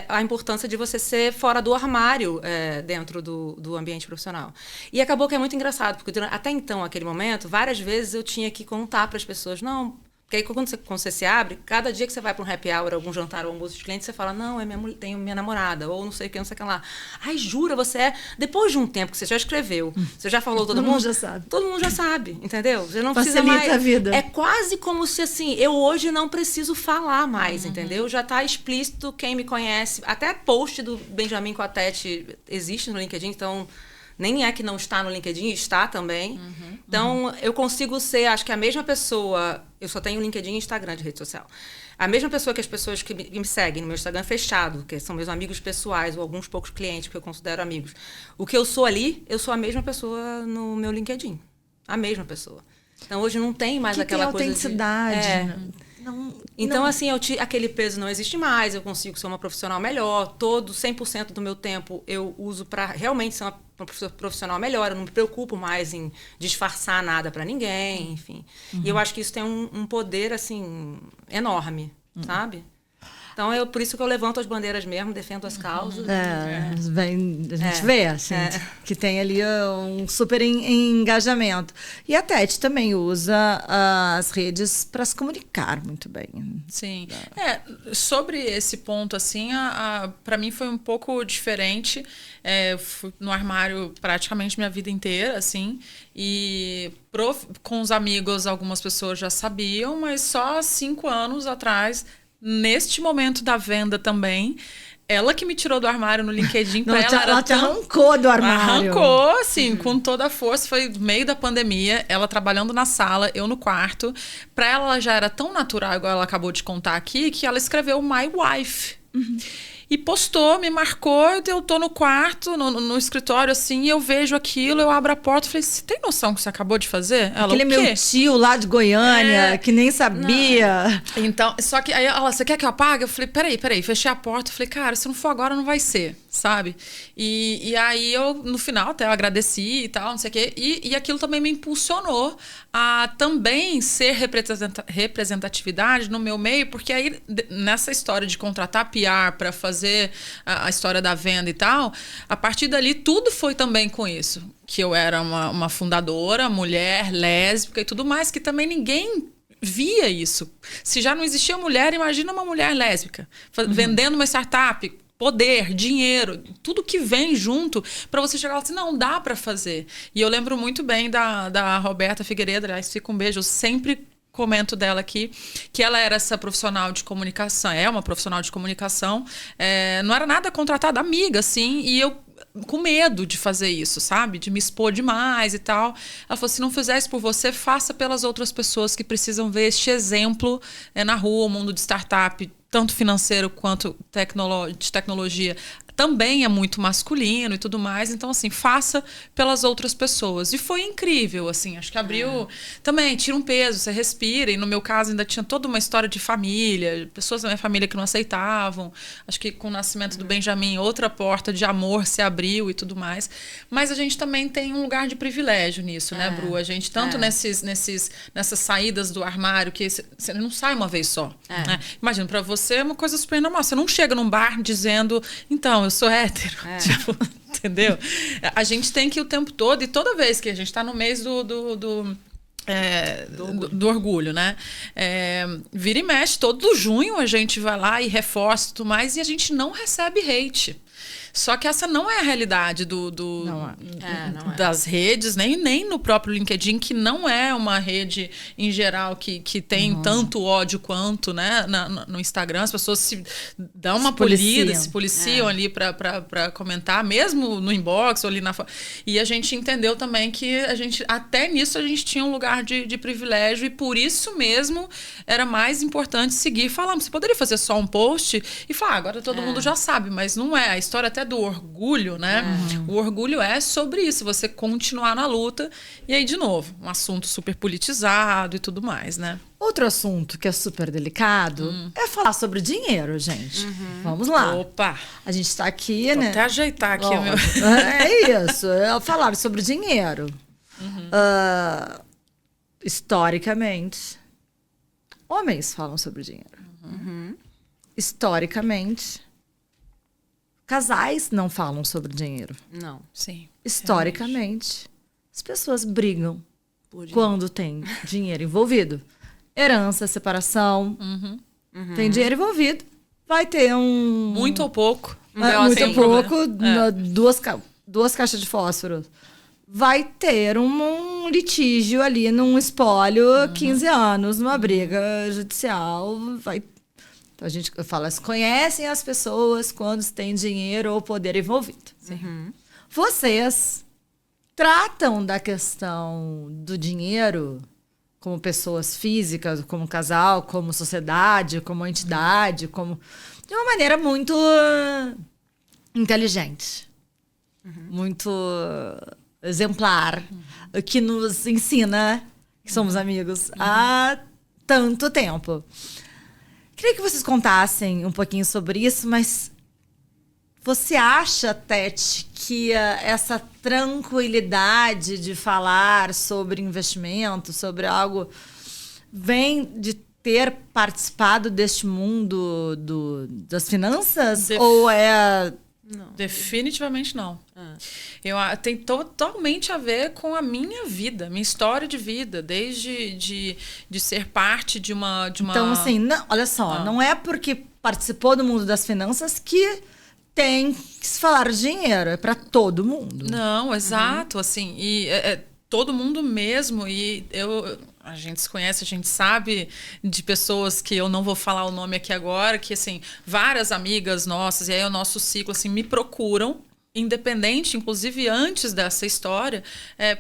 a importância de você ser fora do armário dentro do ambiente profissional. E acabou que é muito engraçado, porque até então, aquele momento, várias vezes eu tinha que contar para as pessoas, não, Porque aí quando você se abre, cada dia que você vai para um happy hour, algum jantar ou almoço de cliente, você fala, não, tenho minha namorada, ou não sei o que, não sei o que lá. Ai, jura, você é... Depois de um tempo que você já escreveu, você já falou todo mundo já sabe. Todo mundo já sabe, entendeu? Você não Facilita precisa mais... a vida. É quase como se, assim, eu hoje não preciso falar mais, entendeu? Já está explícito, quem me conhece. Até post do Benjamin com a Tete existe no LinkedIn, então... Nem é que não está no LinkedIn, está também. Então, eu consigo ser, acho que a mesma pessoa... Eu só tenho LinkedIn e Instagram de rede social. A mesma pessoa que as pessoas que me seguem no meu Instagram fechado, que são meus amigos pessoais ou alguns poucos clientes que eu considero amigos. O que eu sou ali, eu sou a mesma pessoa no meu LinkedIn. A mesma pessoa. Então, hoje não tem mais aquela coisa de... autenticidade. Então, assim, aquele peso não existe mais, eu consigo ser uma profissional melhor, 100% do meu tempo eu uso para realmente ser uma profissional melhor, eu não me preocupo mais em disfarçar nada para ninguém, enfim. E eu acho que isso tem um poder, assim, enorme, sabe? Então, por isso que eu levanto as bandeiras mesmo, defendo as causas. A gente vê, assim, que tem ali um super engajamento. E a Tete também usa as redes para se comunicar muito bem. Sim. Sobre esse ponto, assim, para mim foi um pouco diferente. Eu fui no armário praticamente minha vida inteira, assim, e com os amigos algumas pessoas já sabiam, mas só 5 anos atrás... Neste momento da venda também, ela que me tirou do armário no LinkedIn. Ela te arrancou do armário. Arrancou, assim, com toda a força. Foi no meio da pandemia, ela trabalhando na sala, eu no quarto. Para ela já era tão natural, igual ela acabou de contar aqui, que ela escreveu My Wife. E postou, me marcou, eu tô no quarto, no escritório, assim, e eu vejo aquilo, eu abro a porta e falei, você tem noção que você acabou de fazer? Ela, aquele meu tio lá de Goiânia, que nem sabia. Não. Então, só que aí ela, você quer que eu apague? Eu falei, peraí, fechei a porta, falei, cara, se não for agora, não vai ser, sabe? E aí eu, no final, até eu agradeci e tal, não sei o quê, e aquilo também me impulsionou a também ser representatividade no meu meio, porque aí, nessa história de contratar PR para fazer a história da venda e tal, a partir dali tudo foi também com isso. Que eu era uma fundadora, mulher, lésbica e tudo mais, que também ninguém via isso. Se já não existia mulher, imagina uma mulher lésbica vendendo uma startup, poder, dinheiro, tudo que vem junto para você chegar lá assim, não, dá para fazer. E eu lembro muito bem da Roberta Figueiredo, aliás, fica um beijo, eu sempre comento dela aqui, que ela era essa profissional de comunicação, é uma profissional de comunicação, não era nada contratada, amiga, assim, e eu com medo de fazer isso, sabe? De me expor demais e tal. Ela falou, se não fizer isso por você, faça pelas outras pessoas que precisam ver este exemplo na rua, o mundo de startup, tanto financeiro quanto de tecnologia, também é muito masculino e tudo mais. Então, assim, faça pelas outras pessoas. E foi incrível, assim. Acho que abriu... Também, tira um peso, você respira. E no meu caso, ainda tinha toda uma história de família. Pessoas da minha família que não aceitavam. Acho que com o nascimento do Benjamin, outra porta de amor se abriu e tudo mais. Mas a gente também tem um lugar de privilégio nisso, né, Bru? A gente, tanto nessas saídas do armário, que você não sai uma vez só. Né? Imagina, pra você é uma coisa super normal. Você não chega num bar dizendo... Então, eu sou hétero. Tipo, entendeu? A gente tem que ir o tempo todo, e toda vez que a gente está no mês do orgulho, né? Vira e mexe, todo junho a gente vai lá e reforça e tudo mais, e a gente não recebe hate. Só que essa não é a realidade das redes, nem no próprio LinkedIn, que não é uma rede, em geral, que tem tanto ódio quanto, né, no Instagram. As pessoas se dão uma polida, se policiam ali para comentar, mesmo no inbox ou ali na... E a gente entendeu também que até nisso a gente tinha um lugar de privilégio, e por isso mesmo era mais importante seguir falando. Você poderia fazer só um post e falar, agora todo mundo já sabe, mas não é. A história até do orgulho, né? O orgulho é sobre isso, você continuar na luta. E aí, de novo, um assunto super politizado e tudo mais, né? Outro assunto que é super delicado é falar sobre dinheiro, gente. Vamos lá. Opa! A gente está aqui, Vou né? até ajeitar aqui o meu... É isso, é falar sobre dinheiro. Historicamente, homens falam sobre dinheiro. Historicamente, casais não falam sobre dinheiro. Não. Sim. Historicamente, as pessoas brigam quando tem dinheiro envolvido. herança, separação, tem dinheiro envolvido, vai ter um... Muito ou pouco. muito Tem pouco, problema. duas caixas de fósforo. Vai ter um litígio ali num espólio, 15 anos, numa briga judicial. Então a gente fala, conhecem as pessoas quando têm dinheiro ou poder envolvido. Vocês tratam da questão do dinheiro como pessoas físicas, como casal, como sociedade, como entidade, de uma maneira muito inteligente, muito exemplar, que nos ensina, que somos amigos, há tanto tempo. Queria que vocês contassem um pouquinho sobre isso, mas você acha, Tete, que essa tranquilidade de falar sobre investimento, sobre algo, vem de ter participado deste mundo das finanças? Ou é... Não. Definitivamente não. Tem totalmente a ver com a minha vida, minha história de vida, desde de ser parte de uma... Então, assim, não, olha só, não é porque participou do mundo das finanças que tem que se falar de dinheiro, é para todo mundo. Não, exato, assim, e todo mundo mesmo, e a gente se conhece, a gente sabe de pessoas que eu não vou falar o nome aqui agora, que, assim, várias amigas nossas, e aí o nosso ciclo, assim, me procuram, independente, inclusive antes dessa história,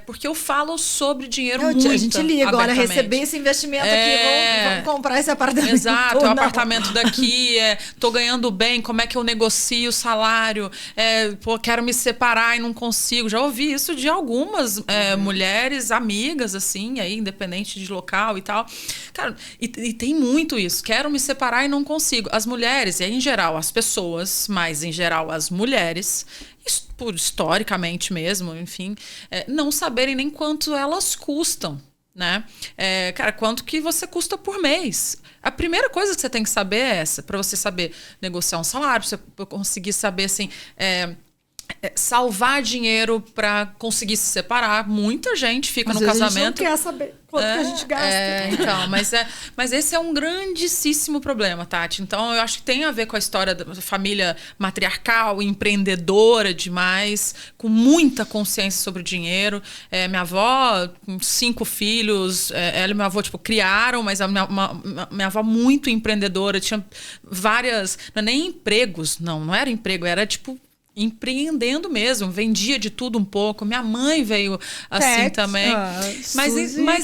porque eu falo sobre dinheiro muito A gente liga agora, abertamente. Receber esse investimento aqui, vamos comprar esse apartamento. Exato, o apartamento daqui, tô ganhando bem, como é que eu negocio o salário, quero me separar e não consigo. Já ouvi isso de algumas mulheres, amigas, assim, aí, independente de local e tal. Cara, e tem muito isso, quero me separar e não consigo. As mulheres, e aí, em geral, as pessoas, mas em geral as mulheres, historicamente mesmo, enfim, não saberem nem quanto elas custam, né? Cara, quanto que você custa por mês? A primeira coisa que você tem que saber é essa, para você saber negociar um salário, pra você conseguir saber, assim, salvar dinheiro para conseguir se separar. Muita gente fica no casamento. A gente não quer saber quanto que a gente gasta. Então, mas esse é um grandíssimo problema, Tati. Então, eu acho que tem a ver com a história da família matriarcal, empreendedora demais, com muita consciência sobre o dinheiro. Minha avó, com 5 filhos, ela e meu avô, criaram, mas minha avó muito empreendedora, tinha várias... Não é nem empregos, não era emprego, era empreendendo mesmo, vendia de tudo um pouco. Minha mãe veio assim também. Mas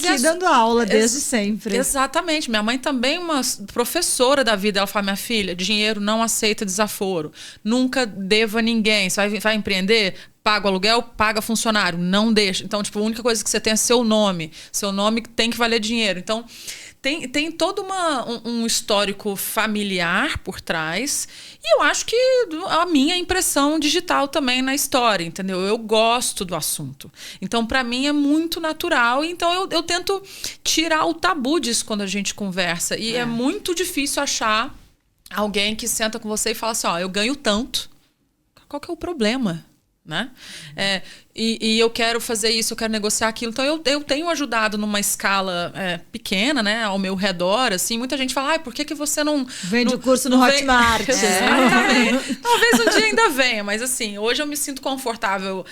aqui dando aula desde sempre. Exatamente. Minha mãe também é uma professora da vida. Ela fala, minha filha, dinheiro não aceita desaforo. Nunca deva a ninguém. Você vai empreender? Paga o aluguel, paga funcionário. Não deixa. Então, a única coisa que você tem é seu nome. Seu nome tem que valer dinheiro. Então, tem todo um histórico familiar por trás. E eu acho que a minha impressão digital também na história, entendeu? Eu gosto do assunto. Então, para mim, é muito natural. Então, eu tento tirar o tabu disso quando a gente conversa. E é muito difícil achar alguém que senta com você e fala assim, eu ganho tanto. Qual que é o problema? Né? E eu quero fazer isso, eu quero negociar aquilo. Então, eu tenho ajudado numa escala pequena, né, ao meu redor. Assim, muita gente fala, por que você não... Vende o curso no Hotmart. Exatamente. Talvez um dia ainda venha, mas assim, hoje eu me sinto confortável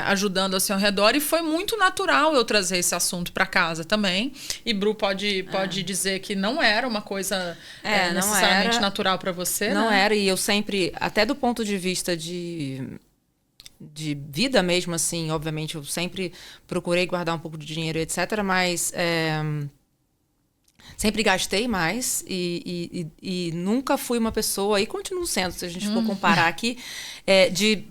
ajudando ao seu redor. E foi muito natural eu trazer esse assunto para casa também. E Bru pode dizer que não era uma coisa necessariamente natural para você. Não né? era, e eu sempre, até do ponto de vista de vida mesmo, assim, obviamente eu sempre procurei guardar um pouco de dinheiro, etc, mas sempre gastei mais e nunca fui uma pessoa, e continuo sendo, se a gente for comparar aqui, de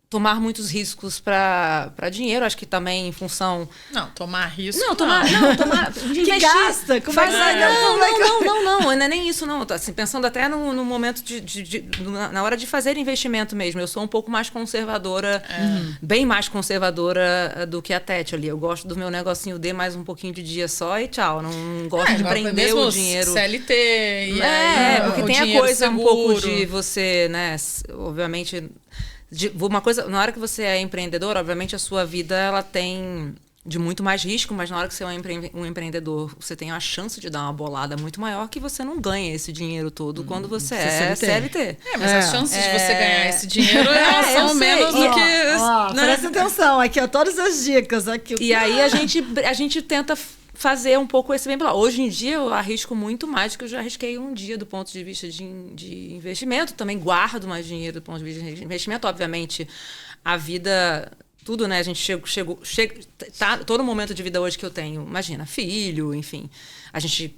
tomar muitos riscos para dinheiro, acho que também em função... Não, tomar risco... Não, tomar... Que gasta? Como Não é nem isso, não. Assim, pensando até no momento na hora de fazer investimento mesmo. Eu sou um pouco mais conservadora, bem mais conservadora do que a Tete ali. Eu gosto do meu negocinho de mais um pouquinho de dia só e tchau. Não gosto de prender o dinheiro. CLT, porque tem a coisa seguro. Um pouco de você, né, obviamente... uma coisa, na hora que você é empreendedor, obviamente a sua vida ela tem de muito mais risco, mas na hora que você é um empreendedor, você tem a chance de dar uma bolada muito maior que você não ganha esse dinheiro todo quando você é CLT. Mas as chances de você ganhar esse dinheiro são menos do que... Presta atenção, aqui, todas as dicas. Aqui. E aí a gente tenta fazer um pouco esse bem pra lá. Hoje em dia eu arrisco muito mais do que eu já arrisquei um dia do ponto de vista de investimento. Também guardo mais dinheiro do ponto de vista de investimento. Obviamente, a vida... Tudo, né? A gente tá todo momento de vida hoje que eu tenho, imagina, filho, enfim. A gente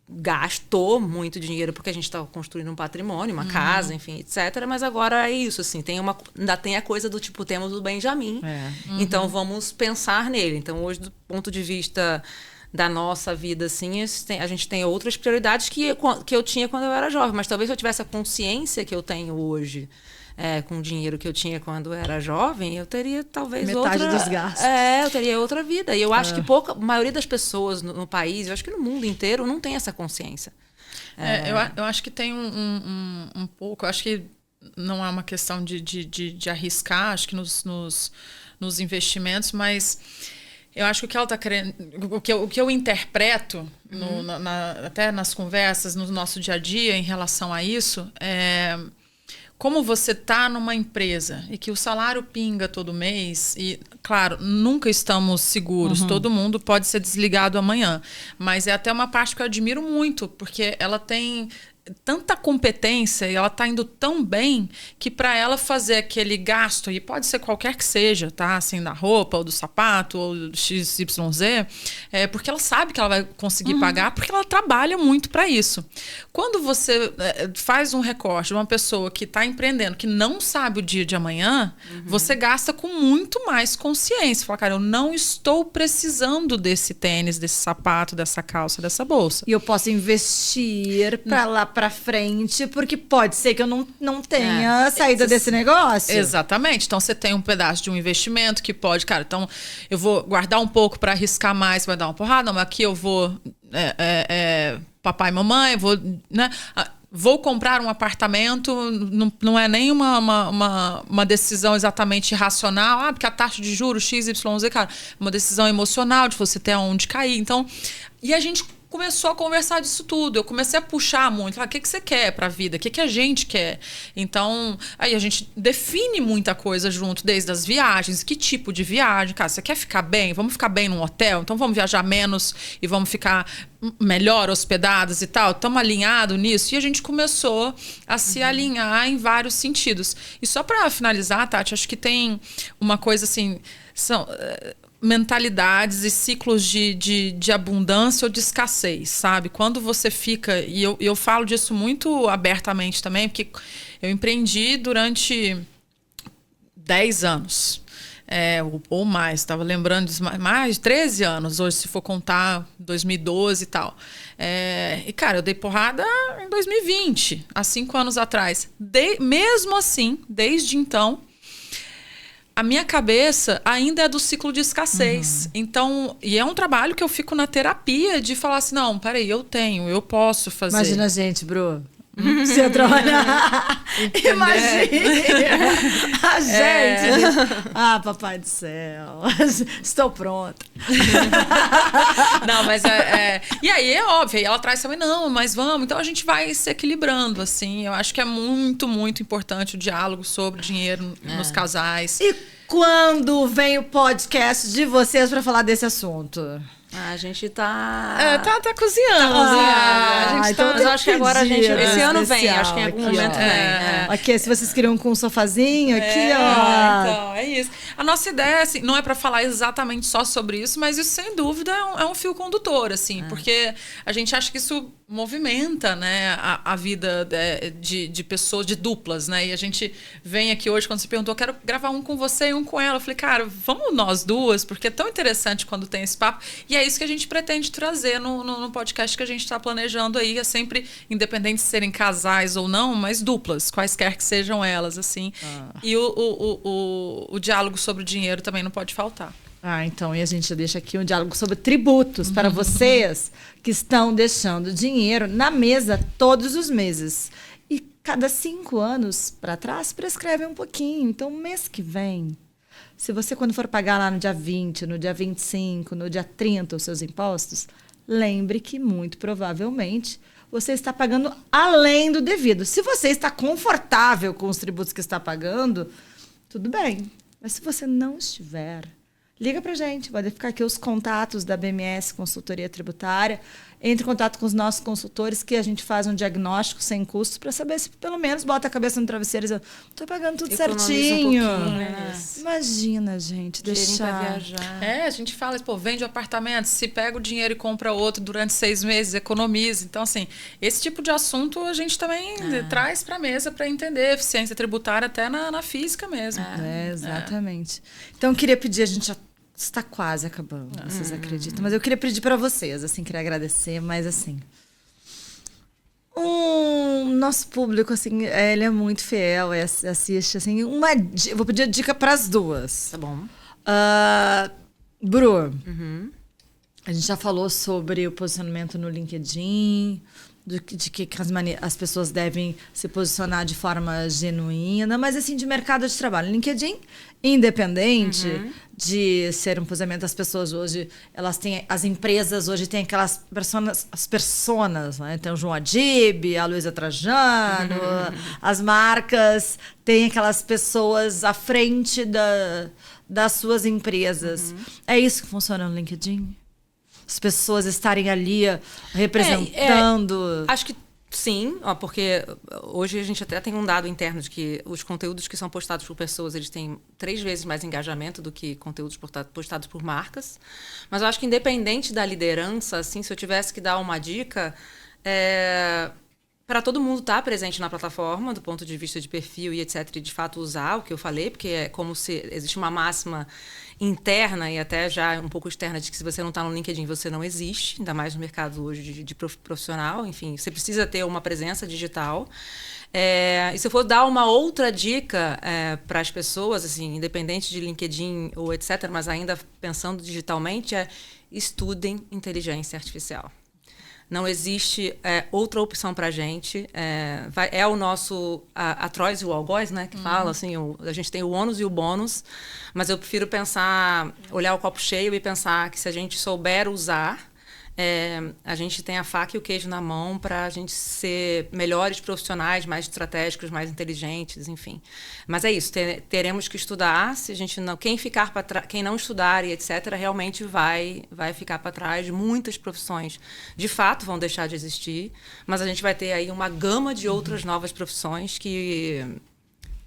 gastou muito dinheiro porque a gente está construindo um patrimônio, uma casa, enfim, etc. Mas agora é isso, assim, ainda tem a coisa do tipo, temos o Benjamin, então vamos pensar nele. Então, hoje, do ponto de vista da nossa vida, assim, a gente tem outras prioridades que eu tinha quando eu era jovem. Mas talvez se eu tivesse a consciência que eu tenho hoje, com o dinheiro que eu tinha quando eu era jovem, eu teria talvez metade dos gastos. Eu teria outra vida. E eu acho que a maioria das pessoas no país, eu acho que no mundo inteiro, não tem essa consciência. Eu acho que tem um pouco, eu acho que não é uma questão de arriscar, acho que nos investimentos, mas eu acho que o que ela está querendo, o que eu interpreto até nas conversas, no nosso dia a dia em relação a isso, como você está numa empresa e que o salário pinga todo mês, e, claro, nunca estamos seguros, todo mundo pode ser desligado amanhã, mas é até uma parte que eu admiro muito, porque ela tem tanta competência e ela está indo tão bem que para ela fazer aquele gasto, e pode ser qualquer que seja, tá? Assim, da roupa ou do sapato ou do XYZ, porque ela sabe que ela vai conseguir pagar, porque ela trabalha muito para isso. Quando você faz um recorte de uma pessoa que está empreendendo, que não sabe o dia de amanhã, você gasta com muito mais consciência. Fala, cara, eu não estou precisando desse tênis, desse sapato, dessa calça, dessa bolsa. E eu posso investir para lá para frente, porque pode ser que eu não tenha saída desse negócio. Exatamente. Então, você tem um pedaço de um investimento que pode... Cara, então, eu vou guardar um pouco para arriscar mais, vai dar uma porrada. Mas aqui eu vou... papai e mamãe, vou comprar um apartamento, não é nem uma decisão exatamente racional, porque a taxa de juros XYZ, cara, uma decisão emocional de você ter aonde cair. Então, e a gente começou a conversar disso tudo. Eu comecei a puxar muito. O que você quer pra vida? O que a gente quer? Então, aí a gente define muita coisa junto, desde as viagens. Que tipo de viagem? Cara, você quer ficar bem? Vamos ficar bem num hotel? Então vamos viajar menos e vamos ficar melhor hospedados e tal? Estamos alinhados nisso? E a gente começou a se alinhar em vários sentidos. E só pra finalizar, Tati, acho que tem uma coisa assim... São... mentalidades e ciclos de abundância ou de escassez, sabe? Quando você fica... E eu falo disso muito abertamente também, porque eu empreendi durante 10 anos. Ou mais, estava lembrando de mais de 13 anos, hoje, se for contar 2012 e tal. E, cara, eu dei porrada em 2020, há 5 anos atrás. Mesmo assim, desde então... A minha cabeça ainda é do ciclo de escassez. Então, e é um trabalho que eu fico na terapia de falar assim, não, peraí, eu posso fazer. Imagina a gente, Bru. Você trabalhar. Imagina a gente. Papai do céu. Estou pronta. Não, mas e aí é óbvio. Aí ela traz também, não, mas vamos. Então a gente vai se equilibrando, assim. Eu acho que é muito, muito importante o diálogo sobre dinheiro nos casais. E quando vem o podcast de vocês para falar desse assunto? A gente tá... Tá cozinhando. A gente então mas eu acho que agora esse ano vem, acho que em algum momento vem. Aqui, se vocês queriam com um sofazinho, aqui, ó. Então, é isso. A nossa ideia, assim, não é para falar exatamente só sobre isso, mas isso, sem dúvida, é um fio condutor, assim, porque a gente acha que isso movimenta, né, a vida de pessoas, de duplas, né? E a gente vem aqui hoje, quando você perguntou, eu quero gravar um com você e um com ela. Eu falei, cara, vamos nós duas, porque é tão interessante quando tem esse papo. E é isso que a gente pretende trazer no podcast que a gente está planejando aí. É sempre, independente de serem casais ou não, mas duplas, quaisquer que sejam elas, assim. E o diálogo sobre o dinheiro também não pode faltar. Então, e a gente deixa aqui um diálogo sobre tributos para vocês que estão deixando dinheiro na mesa todos os meses. E cada 5 anos para trás prescreve um pouquinho. Então, mês que vem, Se você, quando for pagar lá no dia 20, no dia 25, no dia 30 os seus impostos, lembre que, muito provavelmente, você está pagando além do devido. Se você está confortável com os tributos que está pagando, tudo bem. Mas se você não estiver, liga pra gente. Vai ficar aqui os contatos da BMS Consultoria Tributária. Entre em contato com os nossos consultores, que a gente faz um diagnóstico sem custo para saber se pelo menos bota a cabeça no travesseiro e diz, estou pagando tudo certinho. Imagina, gente, deixar... Pra viajar. A gente fala, vende um apartamento, se pega o dinheiro e compra outro durante 6 meses, economiza. Então, assim, esse tipo de assunto a gente também traz para a mesa para entender eficiência tributária até na física mesmo. Exatamente. Então, eu queria pedir, a gente já está quase acabando, vocês acreditam? Mas eu queria pedir para vocês, assim, queria agradecer, mas assim... nosso público, assim, ele é muito fiel, assiste, assim, eu vou pedir dica para as duas. Tá bom. Bru, a gente já falou sobre o posicionamento no LinkedIn, de que as pessoas devem se posicionar de forma genuína, mas assim, de mercado de trabalho. LinkedIn, independente de ser um posicionamento, as pessoas hoje, as empresas hoje têm aquelas personas, né? Tem o João Adib, a Luísa Trajano, as marcas têm aquelas pessoas à frente das suas empresas. É isso que funciona no LinkedIn? As pessoas estarem ali representando... Acho que sim, porque hoje a gente até tem um dado interno de que os conteúdos que são postados por pessoas, eles têm 3 vezes mais engajamento do que conteúdos postados por marcas. Mas eu acho que independente da liderança, assim, se eu tivesse que dar uma dica, para todo mundo estar presente na plataforma, do ponto de vista de perfil e etc, e de fato usar o que eu falei, porque é como se existe uma máxima interna e até já um pouco externa de que se você não está no LinkedIn, você não existe, ainda mais no mercado hoje de profissional. Enfim, você precisa ter uma presença digital. E se eu for dar uma outra dica para as pessoas, assim, independente de LinkedIn ou etc, mas ainda pensando digitalmente, estudem inteligência artificial. Não existe outra opção para a gente. É o nosso... A Trois e o algoz, né? Que fala assim, a gente tem o ônus e o bônus, mas eu prefiro olhar o copo cheio e pensar que se a gente souber usar, a gente tem a faca e o queijo na mão para a gente ser melhores profissionais, mais estratégicos, mais inteligentes, enfim. Mas é isso, teremos que estudar. Se a gente não, quem não estudar e etc, realmente vai ficar para trás. Muitas profissões, de fato, vão deixar de existir, mas a gente vai ter aí uma gama de outras novas profissões que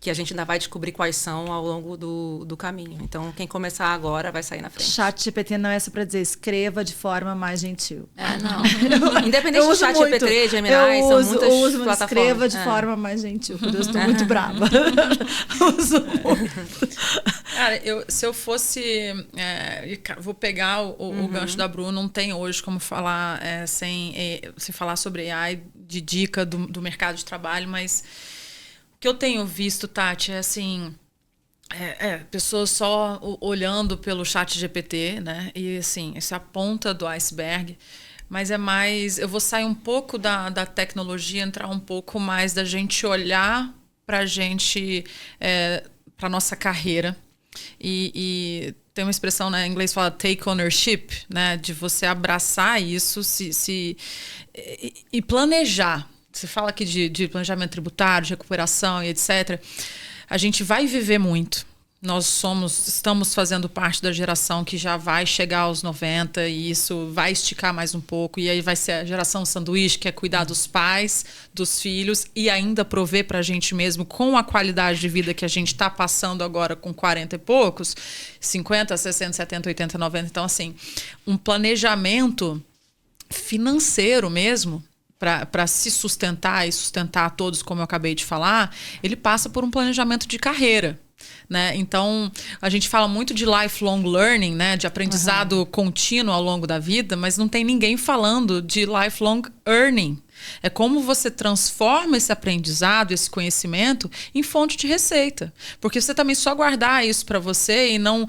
a gente ainda vai descobrir quais são ao longo do caminho. Então, quem começar agora vai sair na frente. ChatGPT não é só para dizer, escreva de forma mais gentil. Não. Independente do ChatGPT, Gemini, são muitas plataformas. Escreva de forma mais gentil, porque eu estou muito brava. Uso muito. Cara, se eu fosse... vou pegar o gancho da Bru, não tem hoje como falar sem falar sobre AI de dica do mercado de trabalho, mas... O que eu tenho visto, Tati, é assim, pessoas só olhando pelo ChatGPT, né? E assim, essa é a ponta do iceberg, mas é mais, eu vou sair um pouco da tecnologia, entrar um pouco mais da gente olhar para a gente, para nossa carreira. E tem uma expressão, né, em inglês fala take ownership, né? De você abraçar isso e planejar. Você fala aqui de planejamento tributário, de recuperação e etc. A gente vai viver muito. Nós estamos fazendo parte da geração que já vai chegar aos 90 e isso vai esticar mais um pouco. E aí vai ser a geração sanduíche, que é cuidar dos pais, dos filhos e ainda prover para a gente mesmo com a qualidade de vida que a gente está passando agora com 40 e poucos, 50, 60, 70, 80, 90. Então, assim, um planejamento financeiro mesmo, para se sustentar e sustentar a todos, como eu acabei de falar, ele passa por um planejamento de carreira. Né? Então, a gente fala muito de lifelong learning, né? De aprendizado contínuo ao longo da vida, mas não tem ninguém falando de lifelong earning. É como você transforma esse aprendizado, esse conhecimento, em fonte de receita. Porque você também só guardar isso para você e não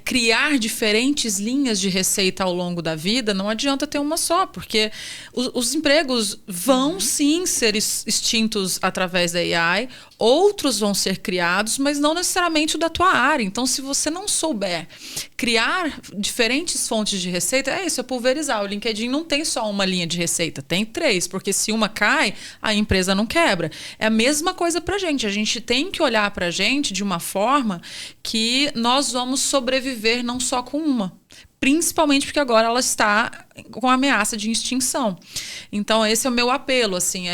criar diferentes linhas de receita ao longo da vida, não adianta ter uma só. Porque os empregos vão sim ser extintos através da AI, outros vão ser criados, mas não necessariamente o da tua área. Então, se você não souber criar diferentes fontes de receita, é pulverizar. O LinkedIn não tem só uma linha de receita, tem 3, porque se uma cai, a empresa não quebra. É a mesma coisa pra gente. A gente tem que olhar pra gente de uma forma que nós vamos sobreviver não só com uma. Principalmente porque agora ela está com ameaça de extinção. Então, esse é o meu apelo, assim,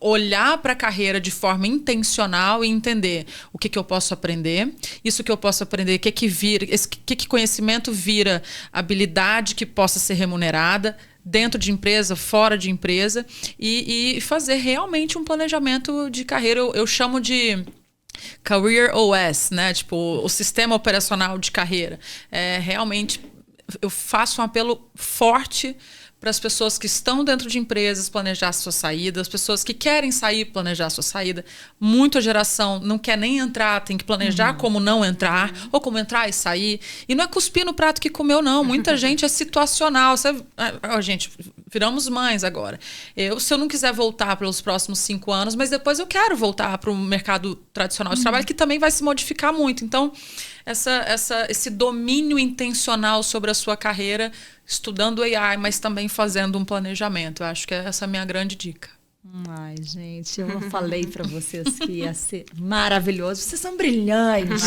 olhar para a carreira de forma intencional e entender o que eu posso aprender, isso que eu posso aprender, o que vira, que conhecimento vira habilidade que possa ser remunerada dentro de empresa, fora de empresa, e fazer realmente um planejamento de carreira. Eu chamo de Career OS, né? Tipo, o sistema operacional de carreira. Realmente, eu faço um apelo forte para as pessoas que estão dentro de empresas planejar sua saída, as pessoas que querem sair planejar sua saída. Muita geração não quer nem entrar, tem que planejar como não entrar, ou como entrar e sair. E não é cuspir no prato que comeu, não. Muita gente é situacional. Gente, viramos mães agora. Se eu não quiser voltar pelos próximos 5 anos, mas depois eu quero voltar para o mercado tradicional de trabalho, que também vai se modificar muito. Então, esse domínio intencional sobre a sua carreira, estudando AI, mas também fazendo um planejamento. Eu acho que essa é a minha grande dica. Ai, gente, eu falei para vocês que ia ser maravilhoso. Vocês são brilhantes.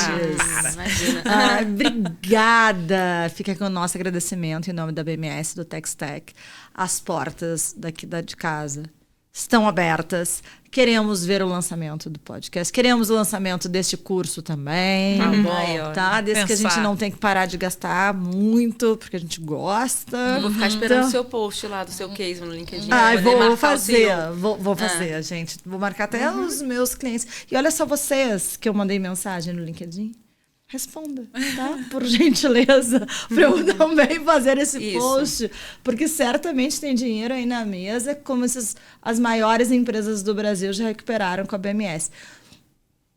Imagina. Obrigada. Fica aqui o nosso agradecimento em nome da BMS, do TexTech. As portas daqui de casa estão abertas. Queremos ver o lançamento do podcast. Queremos o lançamento deste curso também. Tá bom. Tá? Desde que a gente não tem que parar de gastar muito, porque a gente gosta. Eu vou ficar esperando o seu post lá, do seu case no LinkedIn. Vou fazer, gente. Vou marcar até os meus clientes. E olha só vocês que eu mandei mensagem no LinkedIn. Responda, tá? Por gentileza, para eu também fazer esse post, porque certamente tem dinheiro aí na mesa, como as maiores empresas do Brasil já recuperaram com a BMS.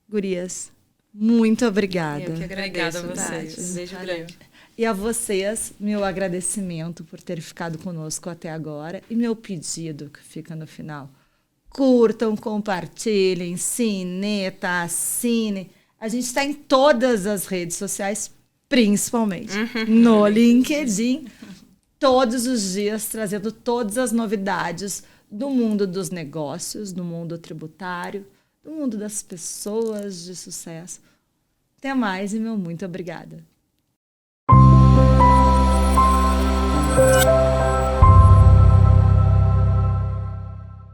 Gurias, muito obrigada. Eu que agradeço. Obrigada a vocês. Beijo grande. E a vocês, meu agradecimento por ter ficado conosco até agora e meu pedido que fica no final. Curtam, compartilhem, sineta, assinem. A gente está em todas as redes sociais, principalmente no LinkedIn, todos os dias, trazendo todas as novidades do mundo dos negócios, do mundo tributário, do mundo das pessoas de sucesso. Até mais e meu muito obrigada.